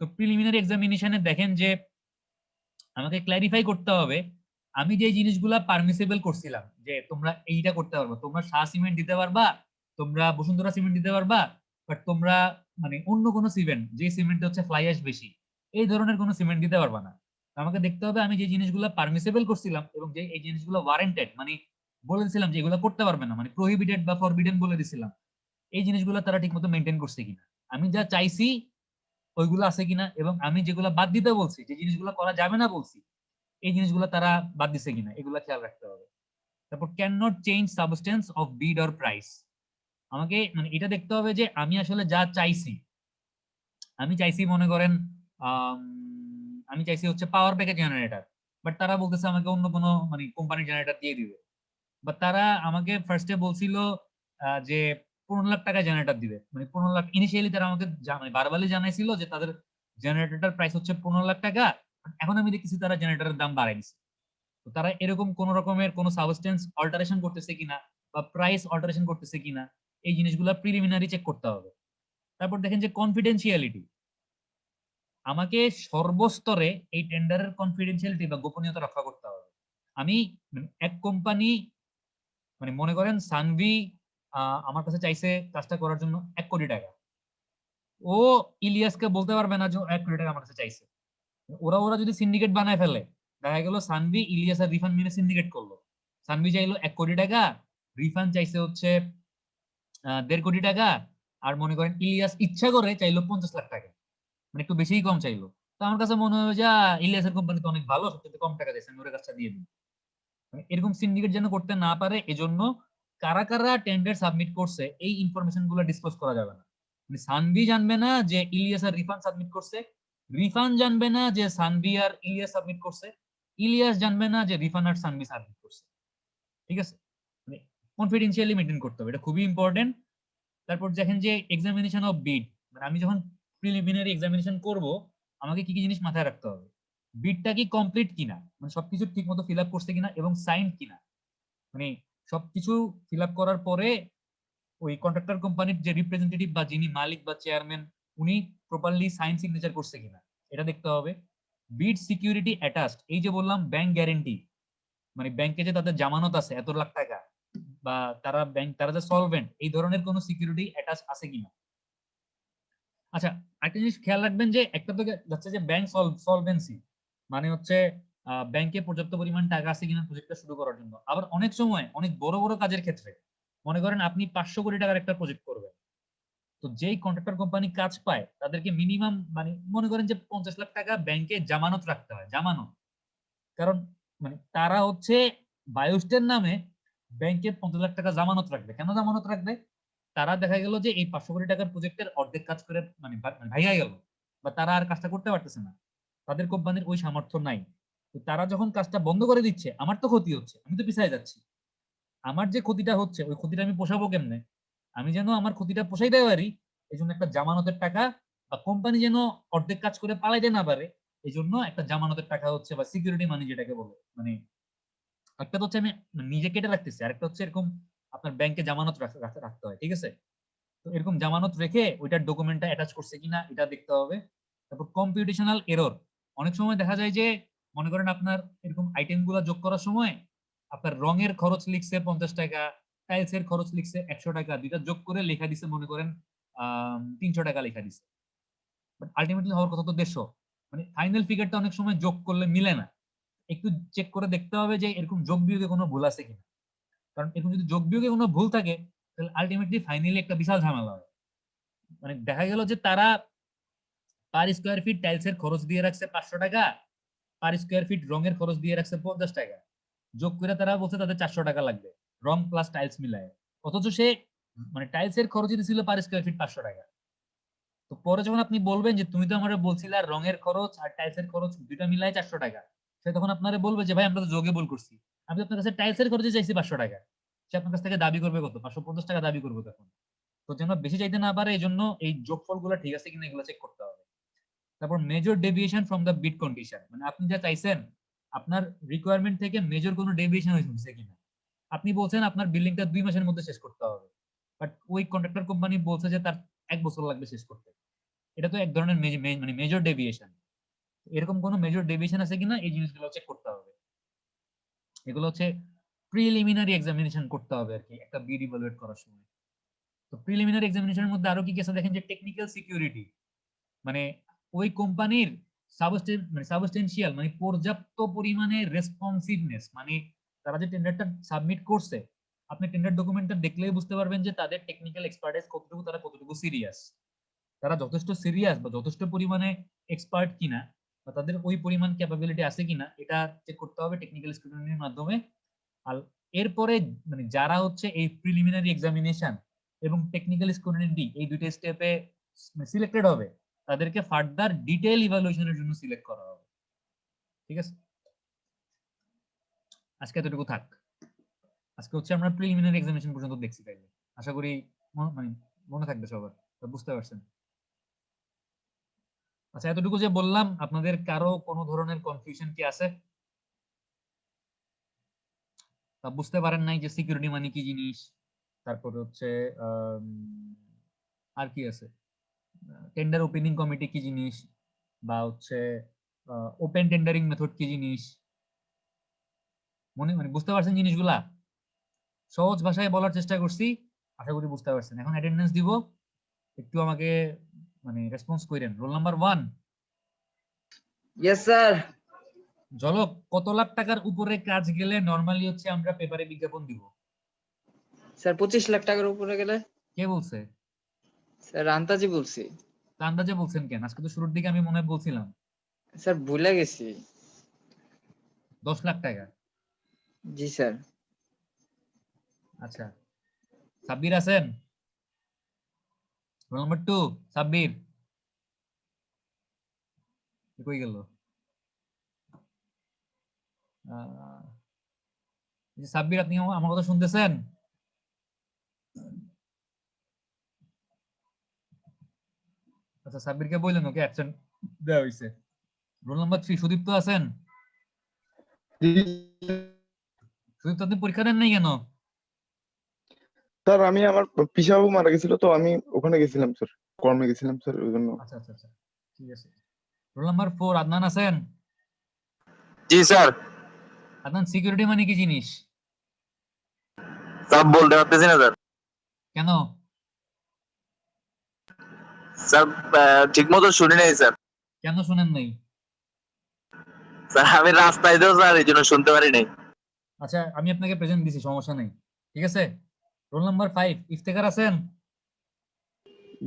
তো প্রিলিমিনারি এক্সামিনেশনে দেখেন যে আমাকে ক্ল্যারিফাই করতে হবে আমি যে জিনিসগুলা পারমিসিবল করছিলাম যে তোমরা এইটা করতে পারবা, তোমরা শাহ সিমেন্ট দিতে পারবা, তোমরা বসুন্ধরা সিমেন্ট দিতে পারবা, বাট তোমরা মানে অন্য কোনো সিমেন্ট যে সিমেন্টে হচ্ছে ফ্লাই অ্যাশ বেশি এই ধরনের কোনো সিমেন্ট দিতে পারবা না। আমাকে দেখতে হবে আমি যে জিনিসগুলো পারমিসিবল করছিলাম এবং যে এই জিনিসগুলো ওয়ারেন্টেড মানে বলেছিলাম যে এগুলো করতে পারবে না, মানে প্রহিবিটেড বা ফরবিডেন বলে দিছিলাম, এই জিনিসগুলো তারা ঠিকমতো মেনটেন করছে কিনা, আমি যা চাইছি ওইগুলো আছে কিনা, এবং আমি যেগুলো বাদ দিতে বলছি, যে জিনিসগুলো করা যাবে না বলছি, এই জিনিসগুলো তারা বাদ দিছে কিনা এগুলো খেয়াল রাখতে হবে। তারপর can not change substance of bid or price, আমাকে মানে এটা দেখতে হবে যে আমি আসলে যা চাইছি, আমি চাইছি মনে করেন আমি চাইছি হচ্ছে পাওয়ার প্যাকেজ জেনারেটর, বাট তারা বলতেছে আমাকে অন্য কোনো মানে কোম্পানির জেনারেটর দিয়ে দিবে, বা তারা আমাকে ফার্স্টে বলছিল যে 15 লাখ টাকা জেনারেটর দিবে, মানে 15 লাখ ইনিশিয়ালি তারা আমাকে বারবারই জানাইছিল যে তাদের জেনারেটরটার প্রাইস হচ্ছে 15 লাখ টাকা, এখন আমি দেখতেছি তারা জেনারেটরের দাম বাড়াই দিচ্ছে। তো তারা এরকম কোন রকমের কোন সাবস্টেন্স অল্টারেশন করতেছে কিনা বা প্রাইস অল্টারেশন করতেছে কিনা এই জিনিসগুলো প্রিলিমিনারি চেক করতে হবে। তারপর দেখেন যে কনফিডেন্সিয়ালিটি, আমাকে সর্বস্তরে এই টেন্ডারের কনফিডেন্সিয়ালিটি বা গোপনীয়তা রক্ষা করতে হবে। আমি এক কোম্পানি মানে মনে করেন সানভি আমার কাছে চাইছে কাজটা করার জন্য 1 কোটি টাকা, ও ইলিয়াসকে বলতে পারবে না যে 1 কোটি টাকা আমার কাছে চাইছে। ওরা ওরা যদি সিন্ডিকেট বানায় ফেলে, দেখা গেল সানভি ইলিয়াস আর রিফান মিলে সিন্ডিকেট করলো, সানভি চাইলো 1 কোটি টাকা, রিফান চাইছে হচ্ছে 1.5 কোটি টাকা, আর মনে করেন ইলিয়াস ইচ্ছা করে চাইলো 50 লাখ টাকা, মানে একটু বেশিই কম চাইলো। তো আমার কাছে মনে হয় যে ইলিয়াসের কোম্পানি তো অনেক ভালো, সবচেয়ে কম টাকা দিয়েছে, আমি ওর কাজটা দিয়ে দিই। মানে এরকম সিন্ডিকেট যেন করতে না পারে এজন্য কারা কারা টেন্ডার সাবমিট করছে এই ইনফরমেশন গুলো ডিসক্লোজ করা যাবে না। মানে সানভি জানবে না যে ইলিয়াস আর রিফান সাবমিট করছে, রিফান জানবে না যে সানভি আর ইলিয়াস সাবমিট করছে, ইলিয়াস জানবে না যে রিফান আর সানভি সাবমিট করছে। ঠিক আছে, মানে কনফিডেন্সিয়ালি মেইনটেইন করতে হবে, এটা খুবই ইম্পর্টেন্ট। তারপর দেখেন যে এক্সামিনেশন অফ বিড, মানে আমি যখন প্রিলিমিনারি এক্সামিনেশন করব আমাকে কি কি জিনিস মাথায় রাখতে হবে, বিডটা কি কমপ্লিট কিনা, মানে সবকিছু ঠিকমতো ফিল আপ করছে কিনা এবং সাইন কিনা, মানে সবকিছু ফিল আপ করার পরে ওই কন্ট্রাক্টর কোম্পানির যে রিপ্রেজেন্টেটিভ বা যিনি মালিক বা চেয়ারম্যান উনি প্রপারলি সাইন সিগনেচার করছে কিনা এটা দেখতে হবে। বিড সিকিউরিটি অ্যাটাচড, এই যে বললাম ব্যাংক গ্যারেন্টি, মানে ব্যাংকে যে তাদের জামানত আছে এত লাখ টাকা, বা তারা যে সলভেন্ট, এই ধরনের কোনো সিকিউরিটি অ্যাটাচ আছে কিনা। আচ্ছা, একটা জিনিস খেয়াল রাখবেন যে একটা তো যাচ্ছে যে ব্যাংক সলভেন্সি, মানে হচ্ছে ব্যাংকে পর্যাপ্ত পরিমাণ টাকা আছে কিনা প্রজেক্টটা শুরু করার জন্য। আবার অনেক সময় অনেক বড় বড় কাজের ক্ষেত্রে মনে করেন আপনি 500 কোটি টাকার একটা প্রজেক্ট করবেন, তো যেই কন্ট্রাক্টর কোম্পানি কাজ পায় তাদেরকে মিনিমাম মানে মনে করেন যে 50 লাখ টাকা ব্যাংকে জামানত রাখতে হয়, জামানত। কারণ মানে তারা হচ্ছে বায়োস্টের নামে ব্যাংকে 50 লাখ টাকা জামানত রাখবে। কেন জামানত রাখবে? তারা দেখা গেল যে এই 500 কোটি টাকার প্রজেক্টের অর্ধেক কাজ করে মানে ভাইয়া গেল, বা তারা আর কাজটা করতে পারতেছে না, তাদের কোম্পানির ওই সামর্থ্য নাই। তো তারা যখন কাজটা বন্ধ করে দিচ্ছে আমার তো ক্ষতি হচ্ছে, আমি তো পিছায় যাচ্ছি, আমার যে ক্ষতিটা হচ্ছে ওই ক্ষতিটা আমি পোষাবো কেমনে, আমি যেন আমার ক্ষতিটা পোষাইতে পারি এই জন্য একটা জামানতের টাকা, বা কোম্পানি যেন অর্ধেক কাজ করে পালাইতে না পারে এই জন্য একটা জামানতের টাকা হচ্ছে, বা সিকিউরিটি মানি যেটাকে বলে, মানে একটা তো হচ্ছে আমি নিজে কেটে রাখতেছি, আরেকটা হচ্ছে এরকম আপনার ব্যাংকে জামানত রাখতে হয়। ঠিক আছে, তো এরকম জামানত রেখে ওইটার ডকুমেন্টটা অ্যাটাচ করছে কিনা এটা দেখতে হবে। তারপর কম্পিউটেশনাল এরর, অনেক সময় দেখা যায় যে মনে করেন আপনার এরকম আইটেম গুলা যোগ করার সময় আপনার রঙের খরচ লিখছে 50 টাকা, টাইলস এর খরচ লিখছে 100 টাকা, দুইটা যোগ করে লেখা দিছে মনে করেন 300 টাকা লেখা দিছে, বাট আলটিমেটলি হওয়ার কথা তো 150। মানে ফাইনাল ফিগারটা অনেক সময় যোগ করলে মিলে না, একটু চেক করে দেখতে হবে যে এরকম যোগ বিয়োগে কোনো ভুল আছে কিনা, কারণ এরকম যদি যোগ বিয়োগে কোনো ভুল থাকে তাহলে আলটিমেটলি ফাইনালি একটা বিশাল ঝামেলা হয়। মানে দেখা গেল যে তারা পার স্কোয়ার ফিট টাইলস এর খরচ দিয়ে রাখছে 500 টাকা, পার স্কোয়ার ফিট রঙের খরচ দিয়ে রাখছে 50 টাকা, যোগ করে তারা বলছে তাদের 400 টাকা লাগবে রং প্লাস টাইলস মিলায়, অথচ সে মানে টাইলস এর খরচ ছিল পার স্কোয়ার ফিট 500 টাকা। তো পরে যখন আপনি বলবেন যে তুমি তো আমারে বলছিলে আর রঙের খরচ আর টাইলস এর খরচ দুইটা মিলায় 400 টাকা, সে তখন আপনারে বলবে যে ভাই আমরা তো যোগে ভুল করছি, আমি আপনার কাছে টাইলস এর খরচে চাইছি 500 টাকা, সে আপনার কাছ থেকে দাবি করবে কত? 550 টাকা দাবি করবে তখন। তো যেন বেশি চাইতে না পারে, এই জন্য এই যোগফলগুলো ঠিক আছে কিনা এগুলো চেক করতে হবে। তারপর major deviation from the bid condition, মানে আপনি যা চাইছেন আপনার রিকোয়ারমেন্ট থেকে মেজর কোনো ডেভিয়েশন হয়েছে কিনা। আপনি বলছেন আপনার বিল্ডিংটা 2 মাসের মধ্যে শেষ করতে হবে, বাট ওই কন্ট্রাক্টর কোম্পানি বলছে যে তার 1 বছর লাগবে শেষ করতে। এটা তো এক ধরনের মানে মেজর ডেভিয়েশন। এরকম কোনো মেজর ডেভিয়েশন আছে কিনা এই জিনিসগুলো চেক করতে হবে। এগুলো হচ্ছে প্রিলিমিনারি এক্সামিনেশন করতে হবে আর কি একটা বিড ইভালুয়েট করার সময়। তো প্রিলিমিনারি এক্সামিনেশনের মধ্যে আরো কি কি আছে দেখেন, যে টেকনিক্যাল সিকিউরিটি, মানে ওই কোম্পানির সাবস্টেনশিয়াল মানে পর্যাপ্ত পরিমাণে রেসপন্সিভনেস, মানে তারা যে টেন্ডারটা সাবমিট করছে আপনি টেন্ডার ডকুমেন্টটা দেখলেই বুঝতে পারবেন যে তাদের টেকনিক্যাল এক্সপার্টাইজ কতটুকু, তারা কতটুকু সিরিয়াস, তারা যথেষ্ট সিরিয়াস বা যথেষ্ট পরিমাণে এক্সপার্ট কিনা বা তাদের ওই পরিমাণ ক্যাপাবিলিটি আছে কিনা এটা চেক করতে হবে টেকনিক্যাল স্ক্রুটিনির মাধ্যমে। আর এরপরে মানে যারা হচ্ছে এই প্রিলিমিনারি এক্সামিনেশন এবং টেকনিক্যাল স্ক্রুটিনি এই দুইটা স্টেপে সিলেক্টেড হবে তাদেরকে ফার্দার ডিটেইল ইভালুয়েশনের জন্য সিলেক্ট করা হবে। ঠিক আছে, আজকে এতটুকু থাক। আজকে হচ্ছে আমরা প্রিলিমিনারি এক্সামিনেশন পর্যন্ত দেখছি, তাইলে আশা করি মানে মনে থাকবে সবার, বুঝতে পারছেন। আচ্ছা, এতটুকু যে বললাম আপনাদের কারো কোনো ধরনের কনফিউশন কি আছে? তা বুঝতে পারেন নাই যে সিকিউরিটি মানে কি জিনিস, তারপরে হচ্ছে আর কি আছে, টেন্ডার ওপেনিং কমিটি কি জিনিস, বা হচ্ছে ওপেন টেন্ডারিং মেথড কি জিনিস, মানে বুঝতে পারছেন জিনিসগুলা? সহজ ভাষায় বলার চেষ্টা করছি, আশা করি বুঝতে পারছেন। এখন অ্যাটেন্ডেন্স দিব, একটু আমাকে মানে রেসপন্স করেন। Roll number 1। Yes sir. ঝলক, কত লাখ টাকার উপরে কাজ গেলে নরমালি হচ্ছে আমরা পেপারে বিজ্ঞাপন দিব? স্যার 25 লাখ টাকার উপরে গেলে। কে বলছে? স্যার আন্তাজি বলছি। তা আন্দাজে বলছেন কেন? আজকে তো শুরুর দিকে আমি মনে হয় বলছিলাম স্যার ভুলে গেছি। 10 লাখ টাকা। জি স্যার। আচ্ছা, সাব্বির আছেন? রোল নাম্বার 2 সাব্বির কই গেল? সাব্বির, আপনি আমার কথা শুনতেছেন? আচ্ছা, সাব্বিরকে বললেন ওকে অ্যাবসেন্ট দেওয়া হয়েছে। রোল নাম্বার 3 সুদীপ্ত আছেন? সুদীপ্ত, আপনি পরীক্ষা দেন নাই কেন? স্যার আমি আমার পিসাবু মারা গেছিল তো আমি ওখানে গেছিলাম স্যার, কর্মে গেছিলাম স্যার ওই জন্য। আচ্ছা আচ্ছা আচ্ছা, ঠিক আছে। রোল নাম্বার 4 আদনান আছেন? জি স্যার। আদনান, সিকিউরিটি মানে কি জিনিস? স্যার বলতে পারতেছি না স্যার। কেন? স্যার ঠিক মতো শুনি নাই স্যার। কেন শুনেন নাই? স্যার আমি রাস্তায় তো স্যার এই জন্য শুনতে পারি নাই। আচ্ছা, আমি আপনাকে প্রেজেন্ট দিছি, সমস্যা নেই, ঠিক আছে। রোল নাম্বার 5 ইফতেখার আছেন?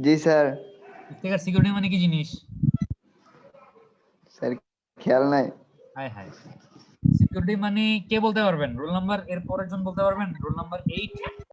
জি স্যার। ইফতেখার, সিকিউরিটি মানে কি জিনিস? স্যার খেয়াল নাই। হায় হায়, সিকিউরিটি মানে কে বলতে পারবেন? রোল নাম্বার এর পরের জন বলতে পারবেন? Roll number 8